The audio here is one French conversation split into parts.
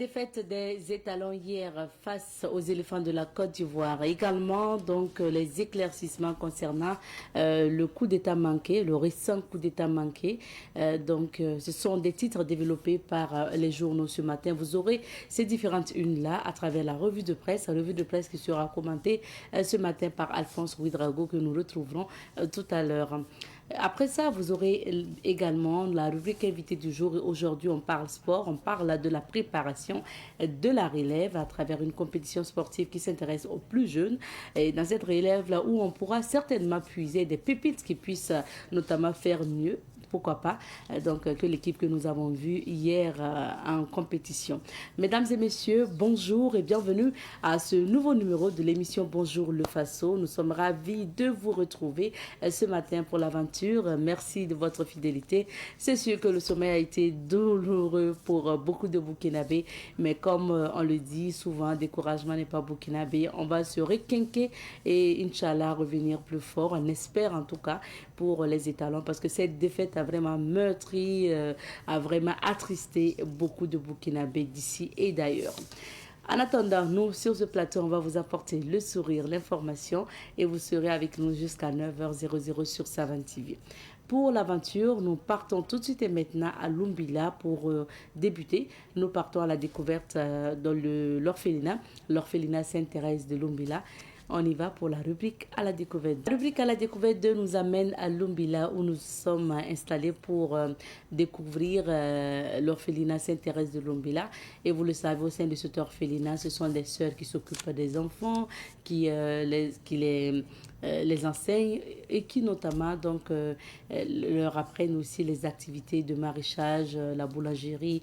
Défaite des étalons hier face aux éléphants de la Côte d'Ivoire. Également, donc, les éclaircissements concernant le coup d'État manqué, le récent coup d'État manqué. Ce sont des titres développés par les journaux ce matin. Vous aurez ces différentes unes-là à travers la revue de presse qui sera commentée ce matin par Alphonse Ouidrago que nous retrouverons tout à l'heure. Après ça, vous aurez également la rubrique invitée du jour. Aujourd'hui, on parle sport, on parle de la préparation de la relève à travers une compétition sportive qui s'intéresse aux plus jeunes. Et dans cette relève-là où on pourra certainement puiser des pépites qui puissent notamment faire mieux. Pourquoi pas, que l'équipe que nous avons vue hier en compétition. Mesdames et messieurs, bonjour et bienvenue à ce nouveau numéro de l'émission Bonjour le Faso. Nous sommes ravis de vous retrouver ce matin pour l'aventure. Merci de votre fidélité. C'est sûr que le sommet a été douloureux pour beaucoup de Burkinabés, mais comme on le dit souvent, découragement n'est pas burkinabé. On va se requinquer et Inch'Allah revenir plus fort. On espère en tout cas pour les étalons parce que cette défaite a vraiment meurtri, a vraiment attristé beaucoup de Burkinabés d'ici et d'ailleurs. En attendant, nous, sur ce plateau, on va vous apporter le sourire, l'information et vous serez avec nous jusqu'à 9h00 sur Savan TV. Pour l'aventure, nous partons tout de suite et maintenant à Lumbila pour débuter. Nous partons à la découverte dans l'orphelinat, l'orphelinat Sainte-Thérèse de Lumbila. On y va pour la rubrique à la découverte. La rubrique à la découverte nous amène à Lumbila où nous sommes installés pour découvrir l'orphelinat Sainte-Thérèse de Lumbila. Et vous le savez, au sein de cet orphelinat, ce sont des sœurs qui s'occupent des enfants, qui les enseignent et qui notamment leur apprennent aussi les activités de maraîchage, la boulangerie,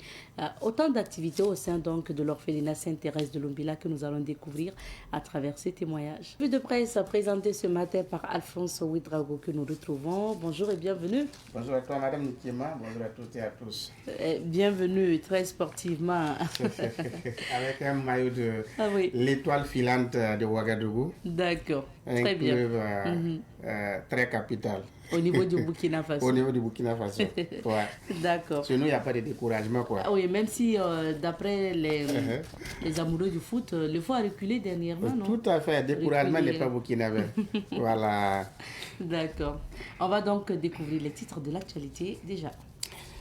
autant d'activités au sein de l'orphelinat Sainte-Thérèse de Lumbila que nous allons découvrir à travers ces témoignages. Revue de presse présentée ce matin par Alphonse Ouidrago que nous retrouvons. Bonjour et bienvenue. Bonjour à toi Madame Nikema, bonjour à toutes et à tous. Bienvenue, très sportivement. Avec un maillot de l'étoile filante de Ouagadougou. D'accord, très bien. Club très capital. Au niveau du Burkina Faso. Au niveau du Burkina Faso. Ouais. D'accord. Chez nous, il n'y a pas de découragement, quoi. Ah oui, même si d'après les amoureux du foot, le foot a reculé dernièrement, non? Tout à fait. Découragement n'est pas burkinabé. Voilà. D'accord. On va donc découvrir les titres de l'actualité déjà.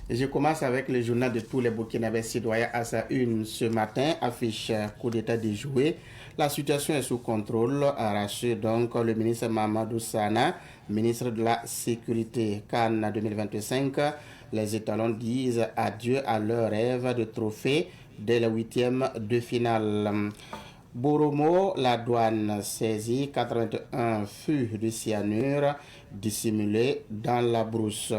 Et je commence avec le journal de tous les Burkinabés citoyens à sa une ce matin, affiche coup d'état déjoué. La situation est sous contrôle, arraché donc le ministre Mamadou Sana, ministre de la Sécurité. Cannes 2025, les étalons disent adieu à leur rêve de trophée dès le 8e de finale. Boromo, la douane saisit 81 fûts de cyanure dissimulés dans la brousse.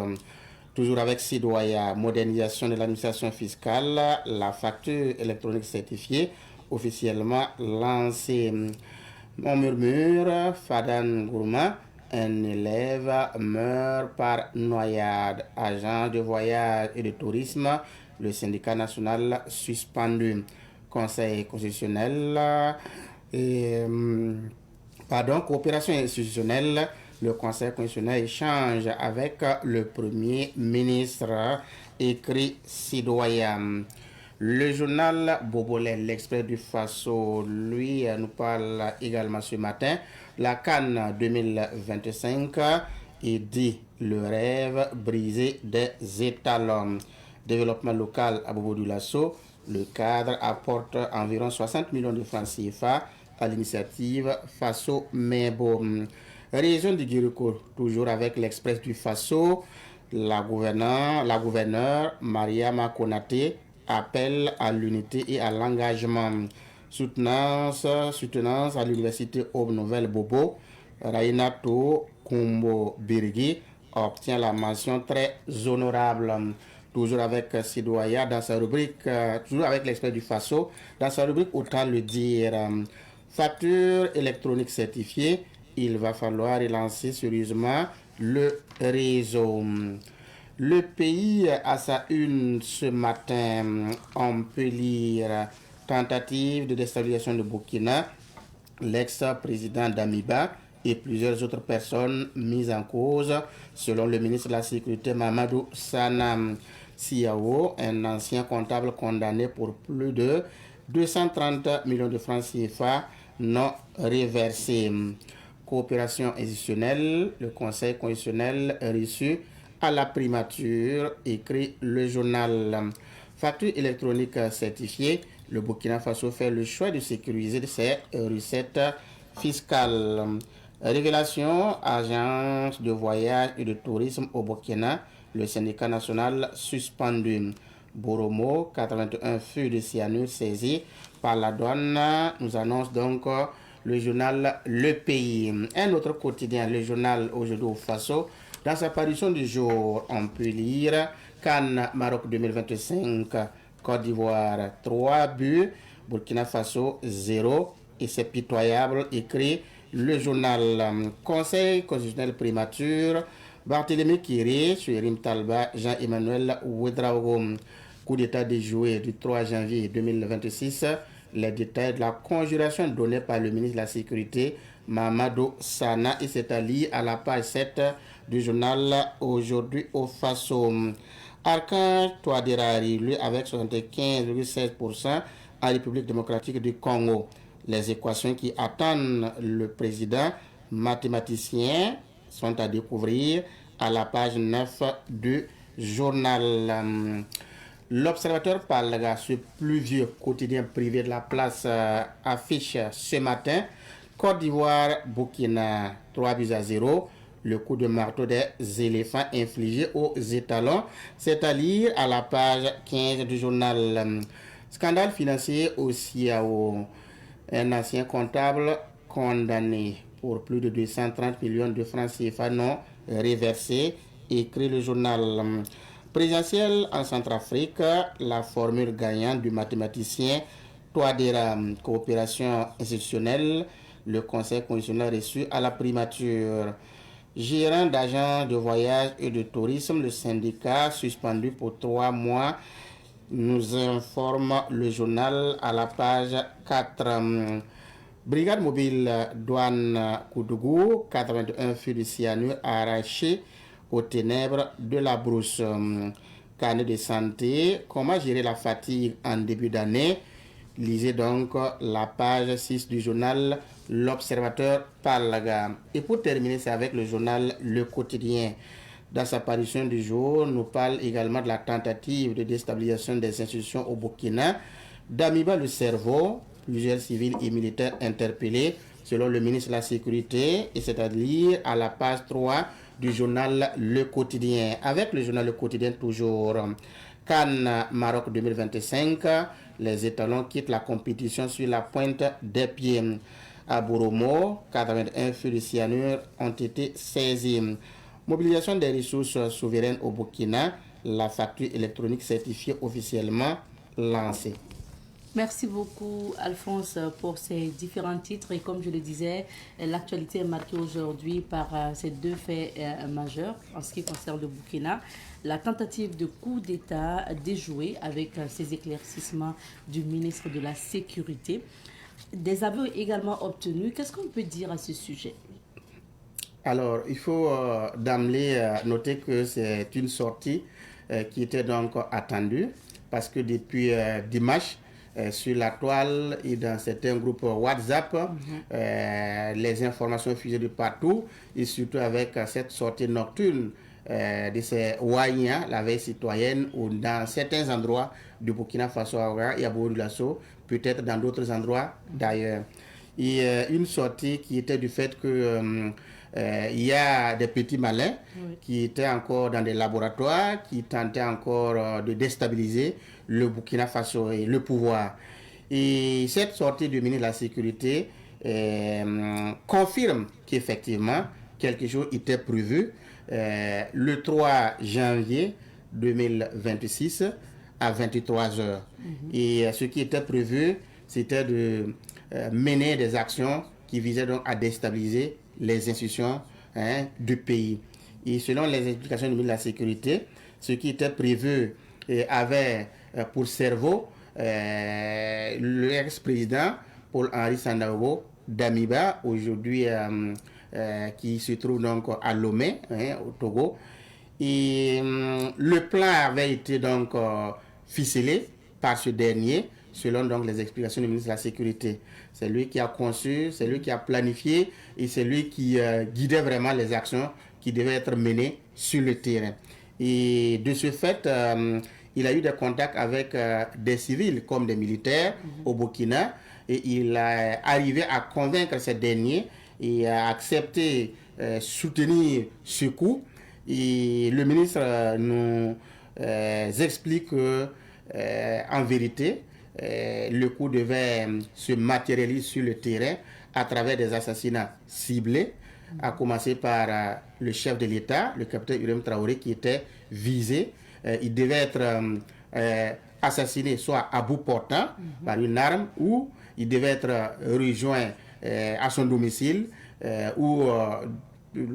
Toujours avec Sidoya, modernisation de l'administration fiscale, la facture électronique certifiée officiellement lancée. On murmure, Fadan Gourma, un élève meurt par noyade. Agent de voyage et de tourisme, le syndicat national suspendu. Conseil constitutionnel coopération institutionnelle. Le Conseil constitutionnel échange avec le Premier ministre, écrit Sidoya. Le journal Bobolé, l'Express du Faso, lui, nous parle également ce matin. La Cannes 2025 et dit le rêve brisé des étalons. Développement local à Bobo-Dioulasso, le cadre apporte environ 60 millions de francs CFA à l'initiative Faso Mebo. Région du Guiricot, toujours avec l'Express du Faso, la gouverneure Mariama Konaté appelle à l'unité et à l'engagement. Soutenance à l'université Aube Nouvelle Bobo, Rainato Kumbo Birgi obtient la mention très honorable. Toujours avec Sidoya dans sa rubrique, toujours avec l'Express du Faso, dans sa rubrique Autant le dire, facture électronique certifiée. Il va falloir relancer sérieusement le réseau. Le pays à sa une ce matin, on peut lire tentative de déstabilisation de Burkina, l'ex-président d'Amiba et plusieurs autres personnes mises en cause, selon le ministre de la Sécurité Mamadou Sana. Siao, un ancien comptable condamné pour plus de 230 millions de francs CFA non reversés. Coopération institutionnelle, le Conseil constitutionnel reçu à la primature, écrit le journal. Facture électronique certifiée, le Burkina Faso fait le choix de sécuriser ses recettes fiscales. Révélation, agence de voyage et de tourisme au Burkina, le syndicat national suspendu. Boromo, 81 fûts de cyanure saisis par la douane, nous annonce donc le journal Le Pays. Un autre quotidien, le journal Aujourd'hui au Faso, dans sa parution du jour, on peut lire Cannes Maroc 2025, Côte d'Ivoire 3 buts, Burkina Faso 0, et c'est pitoyable, écrit le journal. Conseil constitutionnel primature, Barthélémy Kiré, Suérim Talba, Jean-Emmanuel Ouedraogo. Coup d'État déjoué du 3 janvier 2026. Les détails de la conjuration donnée par le ministre de la Sécurité, Mamadou Sana, et c'est allié à la page 7 du journal Aujourd'hui au Faso. Archange Touadéra élu avec 75,16% en République démocratique du Congo. Les équations qui attendent le président mathématicien sont à découvrir à la page 9 du journal. L'Observateur parle ce pluvieux quotidien privé de la place affiche ce matin Côte d'Ivoire, Burkina 3-0. Le coup de marteau des éléphants infligé aux étalons, c'est à lire à la page 15 du journal. Scandale financier au CIAO. Un ancien comptable condamné pour plus de 230 millions de francs CFA non reversés, écrit le journal. Présidentielle en Centrafrique, la formule gagnante du mathématicien Touadéra. Coopération institutionnelle, le Conseil constitutionnel reçu à la primature. Gérant d'agents de voyage et de tourisme, le syndicat suspendu pour 3 mois, nous informe le journal à la page 4. Brigade mobile douane Koudougou, 81 fûts de cyanure arrachés aux ténèbres de la brousse. Carnet de santé, comment gérer la fatigue en début d'année? Lisez donc la page 6 du journal L'Observateur Parlaga. Et pour terminer, c'est avec le journal Le Quotidien. Dans sa parution du jour, nous parle également de la tentative de déstabilisation des institutions au Burkina. Damiba le cerveau, plusieurs civils et militaires interpellés, selon le ministre de la Sécurité, et c'est-à-dire à la page 3 du journal Le Quotidien. Avec le journal Le Quotidien toujours, Cannes Maroc 2025, les étalons quittent la compétition sur la pointe des pieds. À Boromo, 81 fûts de cyanure ont été saisis. Mobilisation des ressources souveraines au Burkina, la facture électronique certifiée officiellement lancée. Merci beaucoup, Alphonse, pour ces différents titres. Et comme je le disais, l'actualité est marquée aujourd'hui par ces deux faits majeurs en ce qui concerne le Burkina. La tentative de coup d'État déjouée avec ces éclaircissements du ministre de la Sécurité. Des aveux également obtenus. Qu'est-ce qu'on peut dire à ce sujet? Alors, il faut d'emblée noter que c'est une sortie qui était donc attendue parce que depuis dimanche, sur la toile et dans certains groupes WhatsApp, les informations fusées de partout et surtout avec cette sortie nocturne de ces Ouaïens, la veille citoyenne, ou dans certains endroits du Burkina Faso, et à Bourg-Lasso, peut-être dans d'autres endroits d'ailleurs. Et une sortie qui était du fait que il y a des petits malins qui étaient encore dans des laboratoires, qui tentaient encore de déstabiliser le Burkina Faso et le pouvoir. Et cette sortie du ministre de la Sécurité confirme qu'effectivement, quelque chose était prévu le 3 janvier 2026 à 23 heures. Et ce qui était prévu, c'était de mener des actions qui visaient donc à déstabiliser les institutions du pays. Et selon les explications du ministre de la Sécurité, ce qui était prévu avait pour cerveau le ex-président Paul-Henri Sandaogo Damiba, aujourd'hui qui se trouve donc à Lomé, au Togo. Et le plan avait été donc ficelé par ce dernier, selon donc les explications du ministre de la Sécurité. C'est lui qui a conçu, c'est lui qui a planifié et c'est lui qui guidait vraiment les actions qui devaient être menées sur le terrain. Et de ce fait, il a eu des contacts avec des civils comme des militaires au Burkina et il a arrivé à convaincre ces derniers et à accepter soutenir ce coup. Et le ministre nous explique que, en vérité, le coup devait se matérialiser sur le terrain à travers des assassinats ciblés, à commencer par le chef de l'État, le capitaine Ibrahim Traoré, qui était visé. Il devait être assassiné soit à bout portant par une arme, ou il devait être rejoint à son domicile, où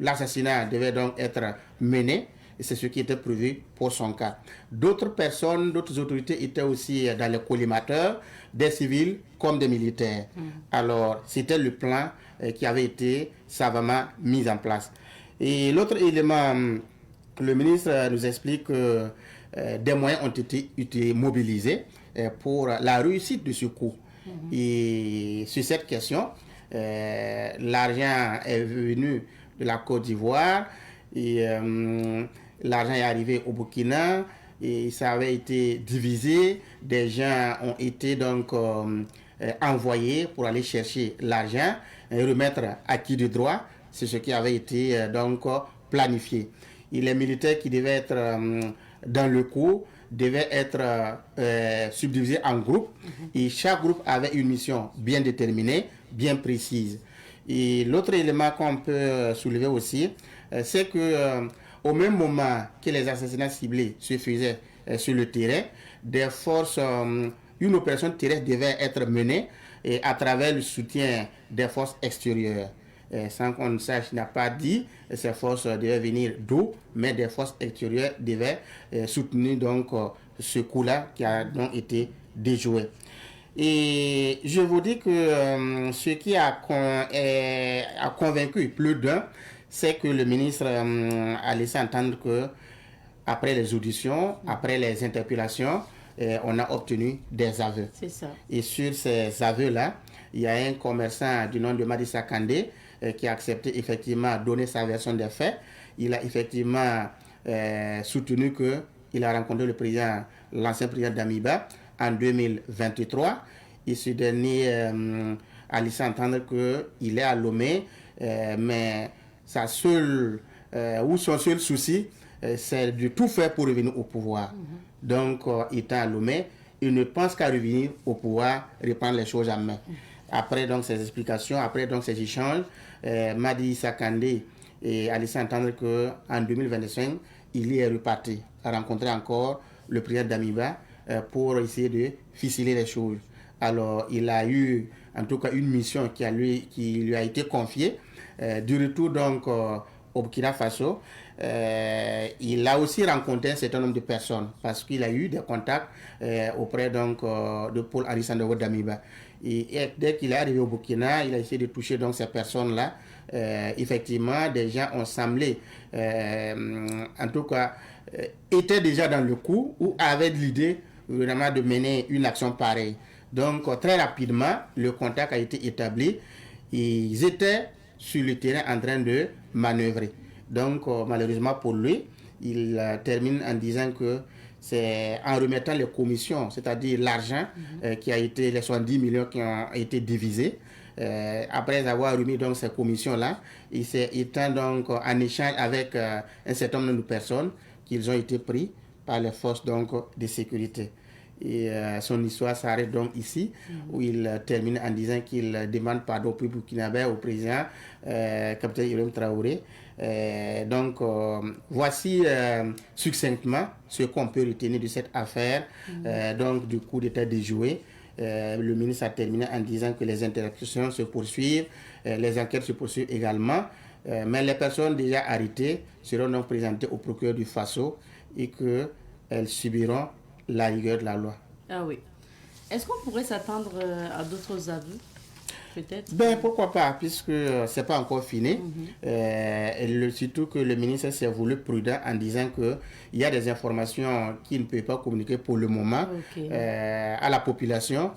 l'assassinat devait donc être mené. Et c'est ce qui était prévu pour son cas. D'autres personnes, d'autres autorités étaient aussi dans les collimateurs, des civils comme des militaires. Alors, c'était le plan qui avait été savamment mis en place. Et l'autre élément, le ministre nous explique que des moyens ont été mobilisés pour la réussite de ce coup. Et sur cette question, l'argent est venu de la Côte d'Ivoire et l'argent est arrivé au Burkina et ça avait été divisé. Des gens ont été donc envoyés pour aller chercher l'argent et remettre à qui de droit. C'est ce qui avait été donc planifié. Et les militaires qui devaient être dans le coup devaient être subdivisés en groupes et chaque groupe avait une mission bien déterminée, bien précise. Et l'autre élément qu'on peut soulever aussi, c'est que au même moment que les assassinats ciblés se faisaient sur le terrain, des forces, une opération terrestre devait être menée et à travers le soutien des forces extérieures. Sans qu'on ne sache, il n'a pas dit, ces forces devaient venir d'où, mais des forces extérieures devaient soutenir donc ce coup-là qui a donc été déjoué. Et je vous dis que ce qui a convaincu plus d'un, c'est que le ministre a laissé entendre que après les auditions, après les interpellations, on a obtenu des aveux. C'est ça. Et sur ces aveux-là, il y a un commerçant du nom de Madissa Kandé qui a accepté effectivement de donner sa version des faits. Il a effectivement soutenu qu'il a rencontré le président, l'ancien président d'Amiba en 2023. Et ce dernier a laissé entendre qu'il est à Lomé, mais son seul souci, c'est de tout faire pour revenir au pouvoir. Donc, étant à Lomé, il ne pense qu'à revenir au pouvoir, reprendre les choses en main. Après donc ces explications, après donc ces échanges, Madi Sakandé a laissé entendre qu'en 2025, il y est reparti à rencontrer encore le président d'Amiba pour essayer de ficeler les choses. Alors, il a eu en tout cas une mission qui lui a été confiée. Du retour donc au Burkina Faso, il a aussi rencontré un certain nombre de personnes parce qu'il a eu des contacts auprès donc de Paul Henri-Sandaogo d'Amiba. Et dès qu'il est arrivé au Burkina, il a essayé de toucher donc ces personnes-là. Effectivement, des gens ont semblé, en tout cas, étaient déjà dans le coup ou avaient l'idée vraiment de mener une action pareille. Donc, très rapidement, le contact a été établi. Ils étaient sur le terrain en train de manœuvrer. Donc, malheureusement pour lui, il termine en disant que c'est en remettant les commissions, c'est-à-dire l'argent qui a été, les 70 millions qui ont été divisés, après avoir remis donc ces commissions-là, il s'est éteint donc en échange avec un certain nombre de personnes qu'ils ont été pris par les forces donc de sécurité. Et son histoire s'arrête donc ici, où il termine en disant qu'il demande pardon au peuple burkinabé, au président, capitaine Ibrahim Traoré. Donc, voici succinctement ce qu'on peut retenir de cette affaire, donc du coup d'État déjoué. Le ministre a terminé en disant que les interactions se poursuivent, les enquêtes se poursuivent également, mais les personnes déjà arrêtées seront donc présentées au procureur du Faso et qu'elles subiront la rigueur de la loi. Ah oui. Est-ce qu'on pourrait s'attendre à d'autres aveux? peut-être? Ben, pourquoi pas, puisque ce n'est pas encore fini. Surtout que le ministre s'est voulu prudent en disant qu'il y a des informations qu'il ne peut pas communiquer pour le moment à la population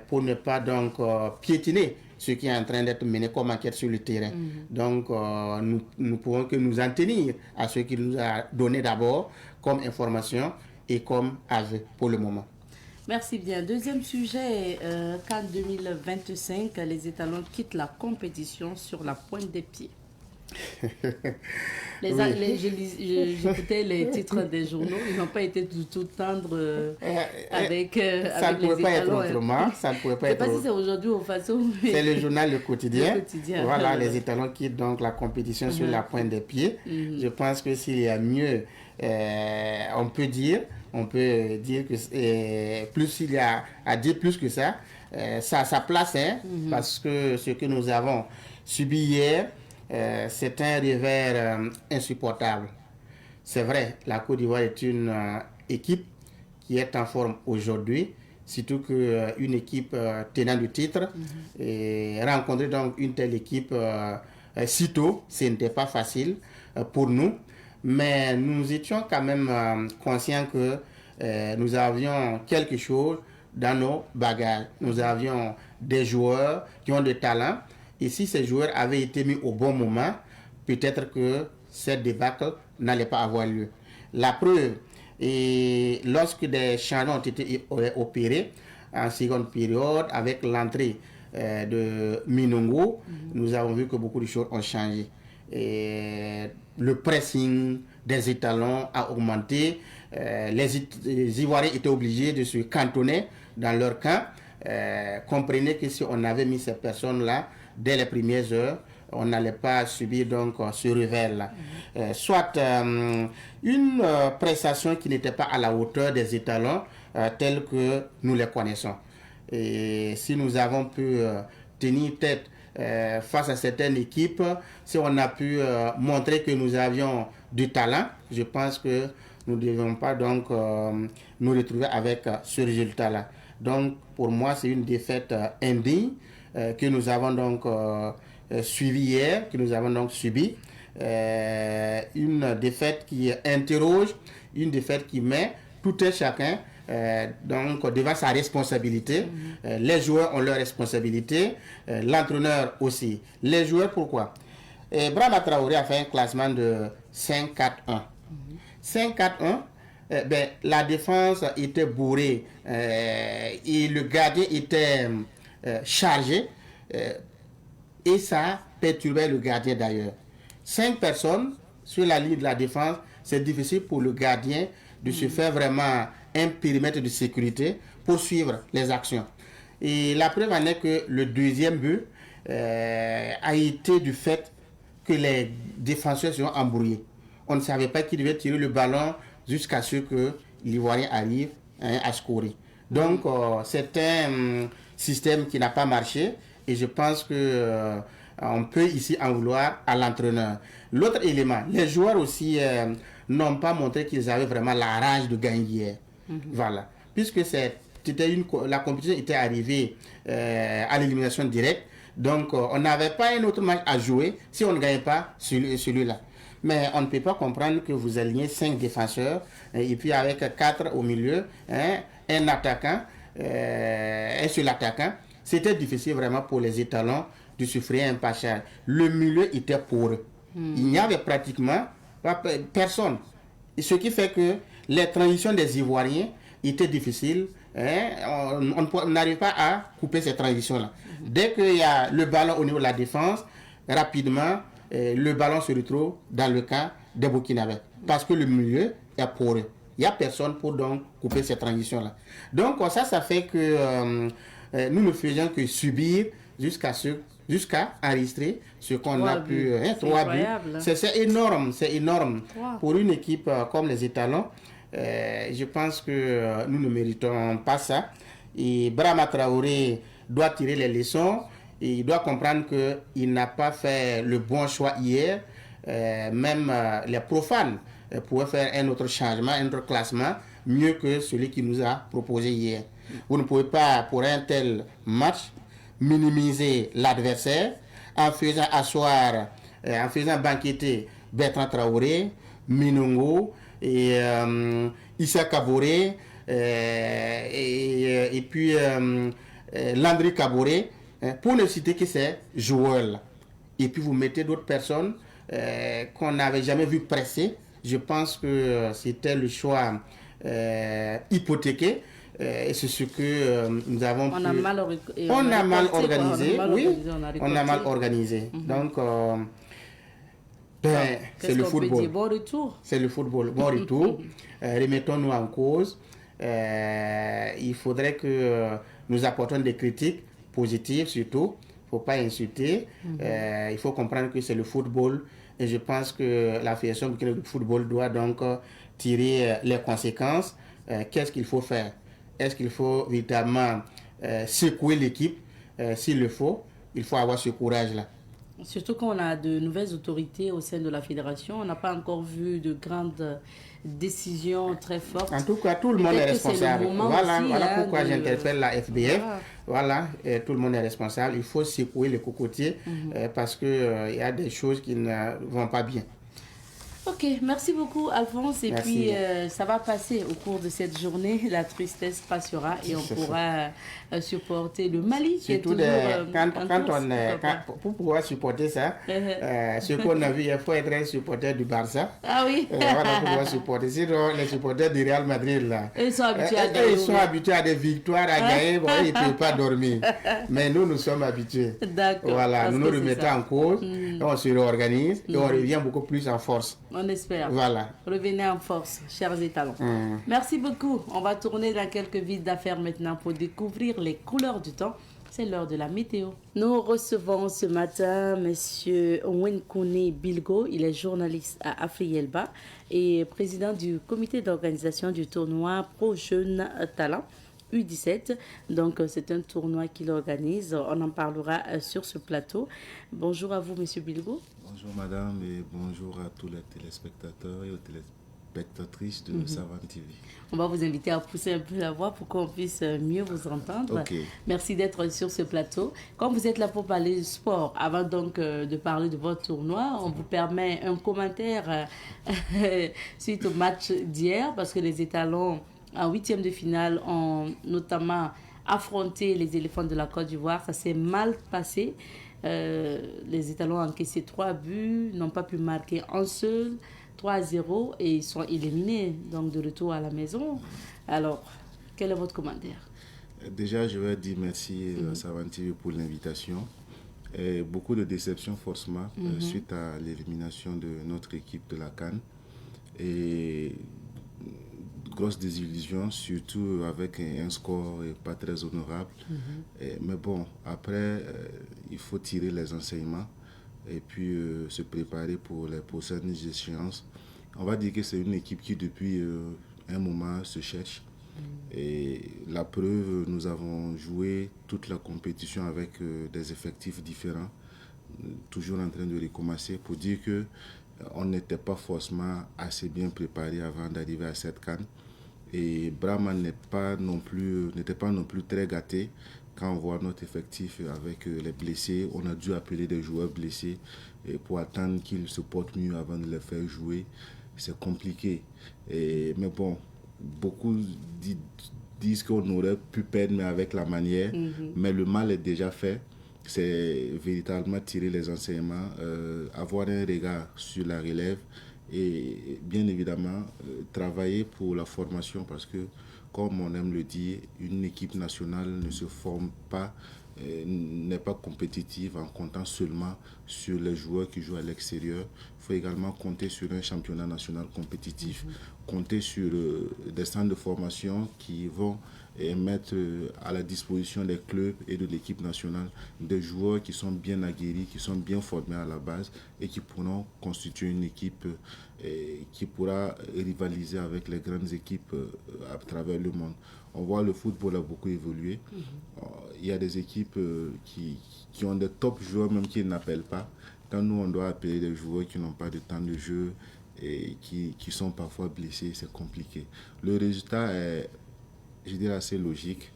pour ne pas donc piétiner ce qui est en train d'être mené comme enquête sur le terrain. Donc, nous pouvons que nous en tenir à ce qu'il nous a donné d'abord comme information et comme avis pour le moment. Merci bien. Deuxième sujet, qu'en 2025, les étalons quittent la compétition sur la pointe des pieds. J'écoutais les titres des journaux, ils n'ont pas été du tout tendres avec ça ne pouvait les pas étalons. être autrement. Ça ne pouvait pas être. Je ne sais pas si c'est aujourd'hui ou façon. C'est le journal Le Quotidien. Le Quotidien. Voilà, les étalons quittent donc la compétition sur la pointe des pieds. Je pense que s'il y a mieux, on peut dire que plus il y a à dire plus que ça, ça a sa place, parce que ce que nous avons subi hier, c'est un revers insupportable. C'est vrai, la Côte d'Ivoire est une équipe qui est en forme aujourd'hui, surtout qu'une équipe tenant du titre, et rencontrer donc une telle équipe si tôt, ce n'était pas facile pour nous, mais nous étions quand même conscients que nous avions quelque chose dans nos bagages. Nous avions des joueurs qui ont du talent. Et si ces joueurs avaient été mis au bon moment, peut-être que cette débâcle n'allait pas avoir lieu. La preuve, et lorsque des changements ont été opérés en seconde période, avec l'entrée de Minongo, nous avons vu que beaucoup de choses ont changé. Et le pressing des étalons a augmenté. Les Ivoiriens étaient obligés de se cantonner dans leur camp. Comprenez que si on avait mis ces personnes-là dès les premières heures, on n'allait pas subir donc ce revers-là. Soit une prestation qui n'était pas à la hauteur des étalons tels que nous les connaissons. Et si nous avons pu tenir tête face à certaines équipes, si on a pu montrer que nous avions du talent, je pense que nous ne devons pas donc nous retrouver avec ce résultat-là. Donc pour moi, c'est une défaite indigne que nous avons donc suivi hier, que nous avons donc subi. Une défaite qui interroge, une défaite qui met tout et chacun donc devant sa responsabilité. Les joueurs ont leur responsabilité, l'entraîneur aussi. Les joueurs, pourquoi? Brahma Traoré a fait un classement de 5-4-1. 5-4-1, la défense était bourrée et le gardien était chargé et ça perturbait le gardien d'ailleurs. 5 personnes sur la ligne de la défense, c'est difficile pour le gardien de se faire vraiment un périmètre de sécurité pour suivre les actions. Et la preuve en est que le deuxième but a été du fait que les défenseurs se sont embrouillés. On ne savait pas qui devait tirer le ballon jusqu'à ce que l'Ivoirien arrive à scorer. Donc, c'est un système qui n'a pas marché et je pense que on peut ici en vouloir à l'entraîneur. L'autre élément, les joueurs aussi n'ont pas montré qu'ils avaient vraiment la rage de gagner hier. Voilà. Puisque la compétition était arrivée à l'élimination directe, donc on n'avait pas un autre match à jouer si on ne gagnait pas celui-là. Mais on ne peut pas comprendre que vous alignez 5 défenseurs et puis avec 4 au milieu, un attaquant, un seul attaquant. C'était difficile vraiment pour les étalons de souffrir un passage. Le milieu était poreux. Il n'y avait pratiquement personne. Et ce qui fait que les transitions des Ivoiriens étaient difficiles. On n'arrive pas à couper ces transitions-là. Dès qu'il y a le ballon au niveau de la défense, rapidement, le ballon se retrouve dans le camp des Burkinabés. Parce que le milieu est poreux. Il n'y a personne pour donc couper ces transitions-là. Donc ça fait que nous ne faisions que subir jusqu'à enregistrer ce qu'on a pu... 3 buts. C'est énorme, c'est énorme. Wow. Pour une équipe comme les étalons, je pense que nous ne méritons pas ça. Et Brahma Traoré doit tirer les leçons. Et il doit comprendre qu'il n'a pas fait le bon choix hier. Même les profanes pouvaient faire un autre changement, un autre classement, mieux que celui qu'il nous a proposé hier. Vous ne pouvez pas, pour un tel match, minimiser l'adversaire en faisant asseoir, en faisant banqueter Bertrand Traoré, Minongo et Issa Kaboré et puis Landry Kaboré, pour ne citer que ces joueurs-là. Et puis vous mettez d'autres personnes qu'on n'avait jamais vu presser. Je pense que c'était le choix hypothéqué. Et c'est ce que nous avons on a mal organisé. On a mal organisé. Donc, c'est le football. Bon retour. C'est le football. Bon retour. Remettons-nous en cause. Il faudrait que nous apportions des critiques positives surtout. Il ne faut pas insulter. Il faut comprendre que c'est le football. Et je pense que la Fédération du football doit donc tirer les conséquences. Qu'est-ce qu'il faut faire? Est-ce qu'il faut véritablement secouer l'équipe? S'il le faut, il faut avoir ce courage-là. Surtout qu'on a de nouvelles autorités au sein de la fédération. On n'a pas encore vu de grandes décisions très fortes. En tout cas, tout le monde est responsable. Voilà pourquoi j'interpelle la FBF. Voilà, tout le monde est responsable. Il faut secouer le cocotier parce qu'il y a des choses qui ne vont pas bien. Ok, merci beaucoup Alphonse. Et puis ça va passer au cours de cette journée. La tristesse passera et on pourra supporter le Mali. Surtout pour pouvoir supporter ça, ce qu'on a vu, il faut être un supporter du Barça. Ah oui. Voilà, pour pouvoir supporter. Sinon, les supporters du Real Madrid, là, ils sont habitués à gagner. Ils sont habitués à des victoires, à gagner. Bon, ils ne peuvent pas dormir. Mais nous sommes habitués. D'accord. Voilà, nous remettons en cause, on se réorganise et on revient beaucoup plus en force. On espère. Voilà. Revenez en force, chers étalons. Merci beaucoup. On va tourner dans quelques vides d'affaires maintenant pour découvrir les couleurs du temps. C'est l'heure de la météo. Nous recevons ce matin M. Wenkoune Bilgo. Il est journaliste à Afrielba et président du comité d'organisation du tournoi Pro Jeunes Talents U17. Donc, c'est un tournoi qu'il organise. On en parlera sur ce plateau. Bonjour à vous, M. Bilgo. Bonjour madame et bonjour à tous les téléspectateurs et aux téléspectatrices de Savane TV. On va vous inviter à pousser un peu la voix pour qu'on puisse mieux vous entendre. Okay. Merci d'être sur ce plateau. Comme vous êtes là pour parler du sport, avant donc de parler de votre tournoi, on vous permet un commentaire suite au match d'hier parce que les étalons en 8e de finale ont notamment affronté les éléphants de la Côte d'Ivoire. Ça s'est mal passé. Les étalons ont encaissé 3 buts, n'ont pas pu marquer un seul, 3-0 et ils sont éliminés, donc de retour à la maison. Alors, quel est votre commentaire? Déjà, je vais dire merci à Savane TV pour l'invitation. Beaucoup de déceptions forcément suite à l'élimination de notre équipe de la CAN. Et grosse désillusion, surtout avec un score pas très honorable. Mais bon, après, il faut tirer les enseignements et puis se préparer pour les prochaines échéances. On va dire que c'est une équipe qui, depuis un moment, se cherche. Et la preuve, nous avons joué toute la compétition avec des effectifs différents, toujours en train de recommencer pour dire que on n'était pas forcément assez bien préparé avant d'arriver à cette CAN. Et Brahman n'était pas non plus très gâté quand on voit notre effectif avec les blessés. On a dû appeler des joueurs blessés pour attendre qu'ils se portent mieux avant de les faire jouer. C'est compliqué. Mais bon, beaucoup disent qu'on aurait pu perdre mais avec la manière. Mais le mal est déjà fait. C'est véritablement tirer les enseignements, avoir un regard sur la relève et bien évidemment travailler pour la formation parce que, comme on aime le dire, une équipe nationale ne se forme pas, n'est pas compétitive en comptant seulement sur les joueurs qui jouent à l'extérieur. Il faut également compter sur un championnat national compétitif, compter sur des centres de formation qui vont mettre à la disposition des clubs et de l'équipe nationale des joueurs qui sont bien aguerris, qui sont bien formés à la base et qui pourront constituer une équipe qui pourra rivaliser avec les grandes équipes à travers le monde. On voit le football a beaucoup évolué. Il y a des équipes qui ont des top joueurs même qui n'appellent pas. Quand nous, on doit appeler des joueurs qui n'ont pas de temps de jeu et qui sont parfois blessés, c'est compliqué. Le résultat est je dirais, assez logique,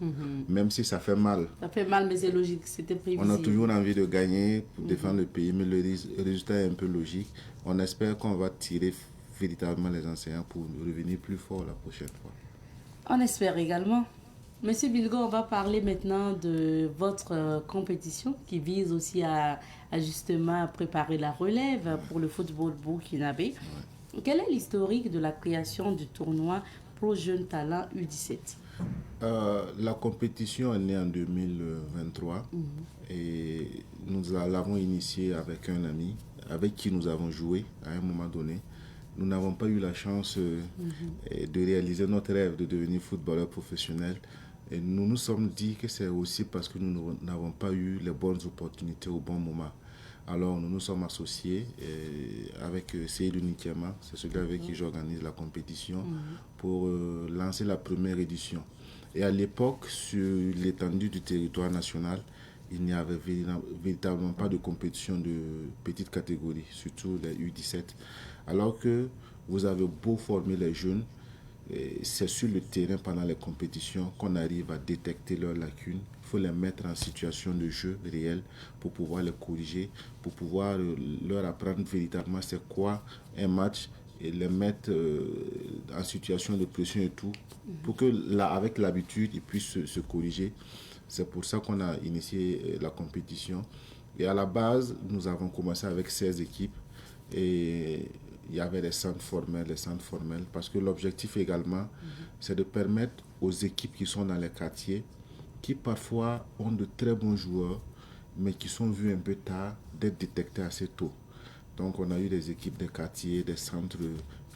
même si ça fait mal. Ça fait mal, mais c'est logique, c'était prévisible. On a toujours envie de gagner pour défendre le pays, mais le résultat est un peu logique. On espère qu'on va tirer véritablement les enseignants pour revenir plus fort la prochaine fois. On espère également. Monsieur Bilgo, on va parler maintenant de votre compétition qui vise aussi à justement préparer la relève pour le football burkinabé. Quel est l'historique de la création du tournoi Pro Jeunes Talents U17? La compétition est née en 2023 et nous l'avons initiée avec un ami avec qui nous avons joué à un moment donné. Nous n'avons pas eu la chance de réaliser notre rêve de devenir footballeur professionnel. Et nous nous sommes dit que c'est aussi parce que nous n'avons pas eu les bonnes opportunités au bon moment. Alors nous nous sommes associés avec Seydou Nikiama, c'est celui avec qui j'organise la compétition, pour lancer la première édition. Et à l'époque, sur l'étendue du territoire national, il n'y avait véritablement pas de compétition de petite catégorie, surtout les U17. Alors que vous avez beau former les jeunes, c'est sur le terrain pendant les compétitions qu'on arrive à détecter leurs lacunes. Il faut les mettre en situation de jeu réel pour pouvoir les corriger, pour pouvoir leur apprendre véritablement c'est quoi un match et les mettre en situation de pression et tout, pour que là, avec l'habitude, ils puissent se corriger. C'est pour ça qu'on a initié la compétition. Et à la base, nous avons commencé avec 16 équipes et il y avait les centres formels, parce que l'objectif également, c'est de permettre aux équipes qui sont dans les quartiers, qui parfois ont de très bons joueurs, mais qui sont vus un peu tard, d'être détectés assez tôt. Donc on a eu des équipes des quartiers, des centres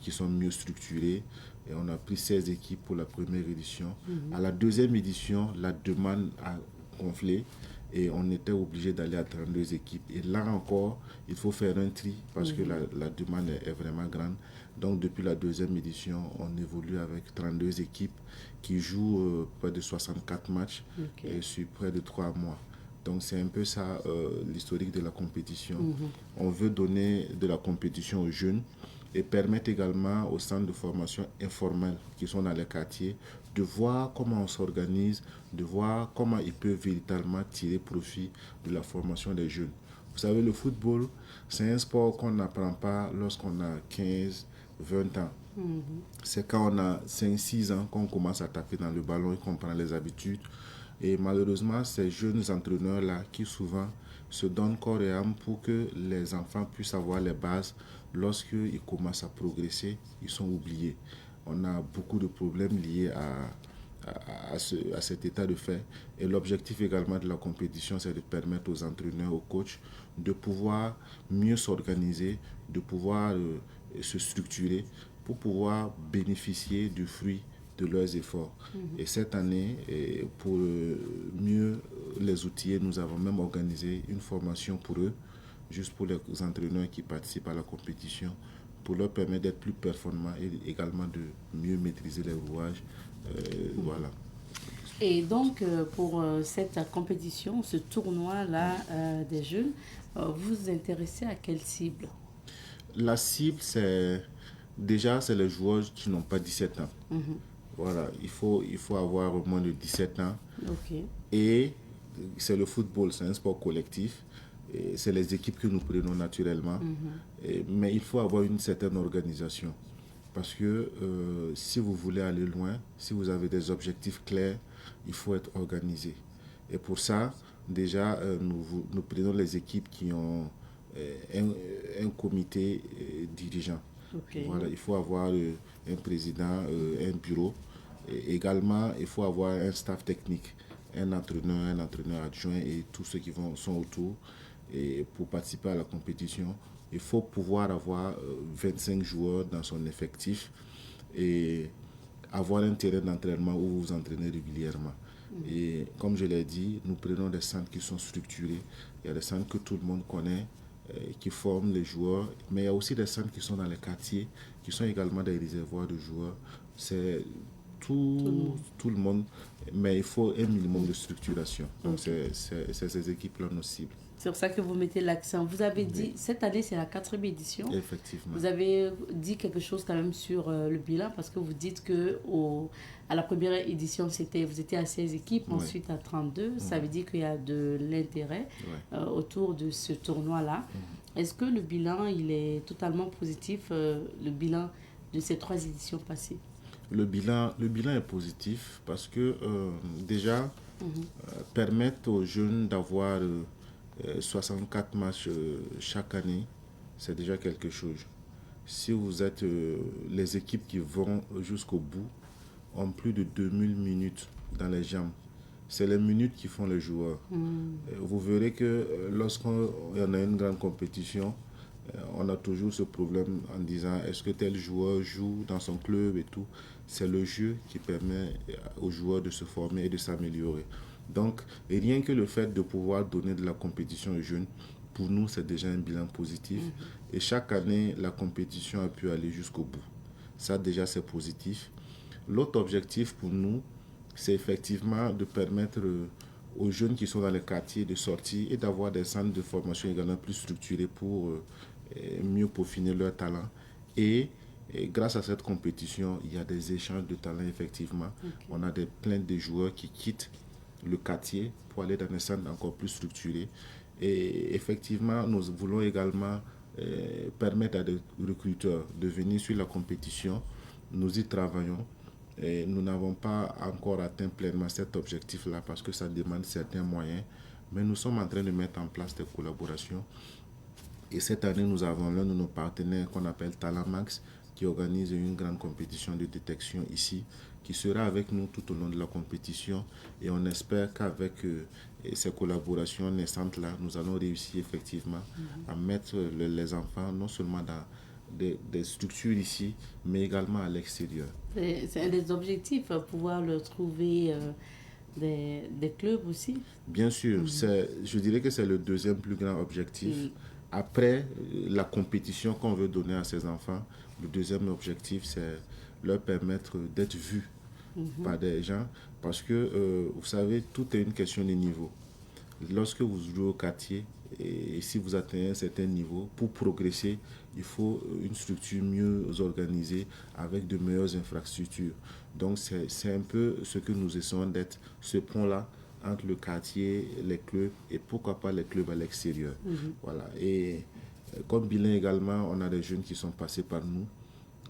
qui sont mieux structurés. Et on a pris 16 équipes pour la première édition. À la deuxième édition, la demande a gonflé et on était obligé d'aller à 32 équipes. Et là encore, il faut faire un tri parce que la demande est vraiment grande. Donc depuis la deuxième édition, on évolue avec 32 équipes qui jouent près de 64 matchs et sur près de 3 mois. Donc c'est un peu ça l'historique de la compétition. On veut donner de la compétition aux jeunes et permettre également aux centres de formation informels qui sont dans les quartiers de voir comment on s'organise, de voir comment ils peuvent véritablement tirer profit de la formation des jeunes. Vous savez, le football, c'est un sport qu'on n'apprend pas lorsqu'on a 15, 20 ans. C'est quand on a 5, 6 ans qu'on commence à taper dans le ballon et qu'on prend les habitudes. Et malheureusement, ces jeunes entraîneurs-là qui souvent se donnent corps et âme pour que les enfants puissent avoir les bases, lorsqu'ils commencent à progresser, ils sont oubliés. On a beaucoup de problèmes liés à cet état de fait. Et l'objectif également de la compétition, c'est de permettre aux entraîneurs, aux coachs, de pouvoir mieux s'organiser, de pouvoir se structurer pour pouvoir bénéficier du fruit de leurs efforts. Et cette année, pour mieux les outiller, nous avons même organisé une formation pour eux, juste pour les entraîneurs qui participent à la compétition, pour leur permettre d'être plus performants et également de mieux maîtriser les rouages. Voilà. Et donc, pour cette compétition, ce tournoi-là des jeunes, vous vous intéressez à quelle cible? La cible, c'est les joueurs qui n'ont pas 17 ans. Voilà, il faut avoir au moins de 17 ans. Et c'est le football, c'est un sport collectif. C'est les équipes que nous prenons naturellement. Mais il faut avoir une certaine organisation. Parce que si vous voulez aller loin, si vous avez des objectifs clairs, il faut être organisé. Et pour ça, déjà, nous prenons les équipes qui ont un comité dirigeant. Voilà, il faut avoir un président, un bureau. Et également, il faut avoir un staff technique, un entraîneur adjoint et tous ceux qui sont autour. Et pour participer à la compétition, il faut pouvoir avoir 25 joueurs dans son effectif et avoir un terrain d'entraînement où vous vous entraînez régulièrement. Et comme je l'ai dit, nous prenons des centres qui sont structurés. Il y a des centres que tout le monde connaît, qui forment les joueurs, mais il y a aussi des centres qui sont dans les quartiers, qui sont également des réservoirs de joueurs. C'est tout le monde mais il faut un minimum de structuration. Donc, c'est ces équipes-là nos cibles. C'est pour ça que vous mettez l'accent. Vous avez dit, cette année, c'est la 4e édition. Effectivement. Vous avez dit quelque chose quand même sur le bilan, parce que vous dites que à la première édition, vous étiez à 16 équipes, ensuite à 32. Ça veut dire qu'il y a de l'intérêt autour de ce tournoi-là. Est-ce que le bilan, il est totalement positif, le bilan de ces 3 éditions passées? Le bilan est positif parce que déjà, permettre aux jeunes d'avoir 64 matchs chaque année, c'est déjà quelque chose. Si vous êtes les équipes qui vont jusqu'au bout ont plus de 2000 minutes dans les jambes. C'est les minutes qui font les joueurs. Vous verrez que lorsqu'on y en a une grande compétition, on a toujours ce problème en disant est-ce que tel joueur joue dans son club et tout. C'est le jeu qui permet aux joueurs de se former et de s'améliorer. Donc, rien que le fait de pouvoir donner de la compétition aux jeunes, pour nous, c'est déjà un bilan positif. Et chaque année, la compétition a pu aller jusqu'au bout. Ça, déjà, c'est positif. L'autre objectif pour nous, c'est effectivement de permettre aux jeunes qui sont dans les quartiers de sortir et d'avoir des centres de formation également plus structurés pour mieux peaufiner leur talent. Et grâce à cette compétition, il y a des échanges de talents, effectivement. On a plein de joueurs qui quittent le quartier pour aller dans des centres encore plus structurés. Et effectivement, nous voulons également permettre à des recruteurs de venir sur la compétition. Nous y travaillons. Et nous n'avons pas encore atteint pleinement cet objectif-là parce que ça demande certains moyens. Mais nous sommes en train de mettre en place des collaborations. Et cette année, nous avons l'un de nos partenaires qu'on appelle Talamax qui organise une grande compétition de détection ici, qui sera avec nous tout au long de la compétition. Et on espère qu'avec ces collaborations naissantes-là, nous allons réussir effectivement à mettre les enfants non seulement dans des structures ici, mais également à l'extérieur. C'est un des objectifs, pouvoir leur trouver des clubs aussi. Bien sûr, je dirais que c'est le deuxième plus grand objectif. Après la compétition qu'on veut donner à ces enfants, le deuxième objectif, c'est leur permettre d'être vus par des gens. Parce que, vous savez, tout est une question de niveau. Lorsque vous jouez au quartier, et si vous atteignez un certain niveau, pour progresser, il faut une structure mieux organisée avec de meilleures infrastructures. Donc, c'est un peu ce que nous essayons d'être, ce pont-là entre le quartier, les clubs et pourquoi pas les clubs à l'extérieur. Voilà. Et comme bilan également, on a des jeunes qui sont passés par nous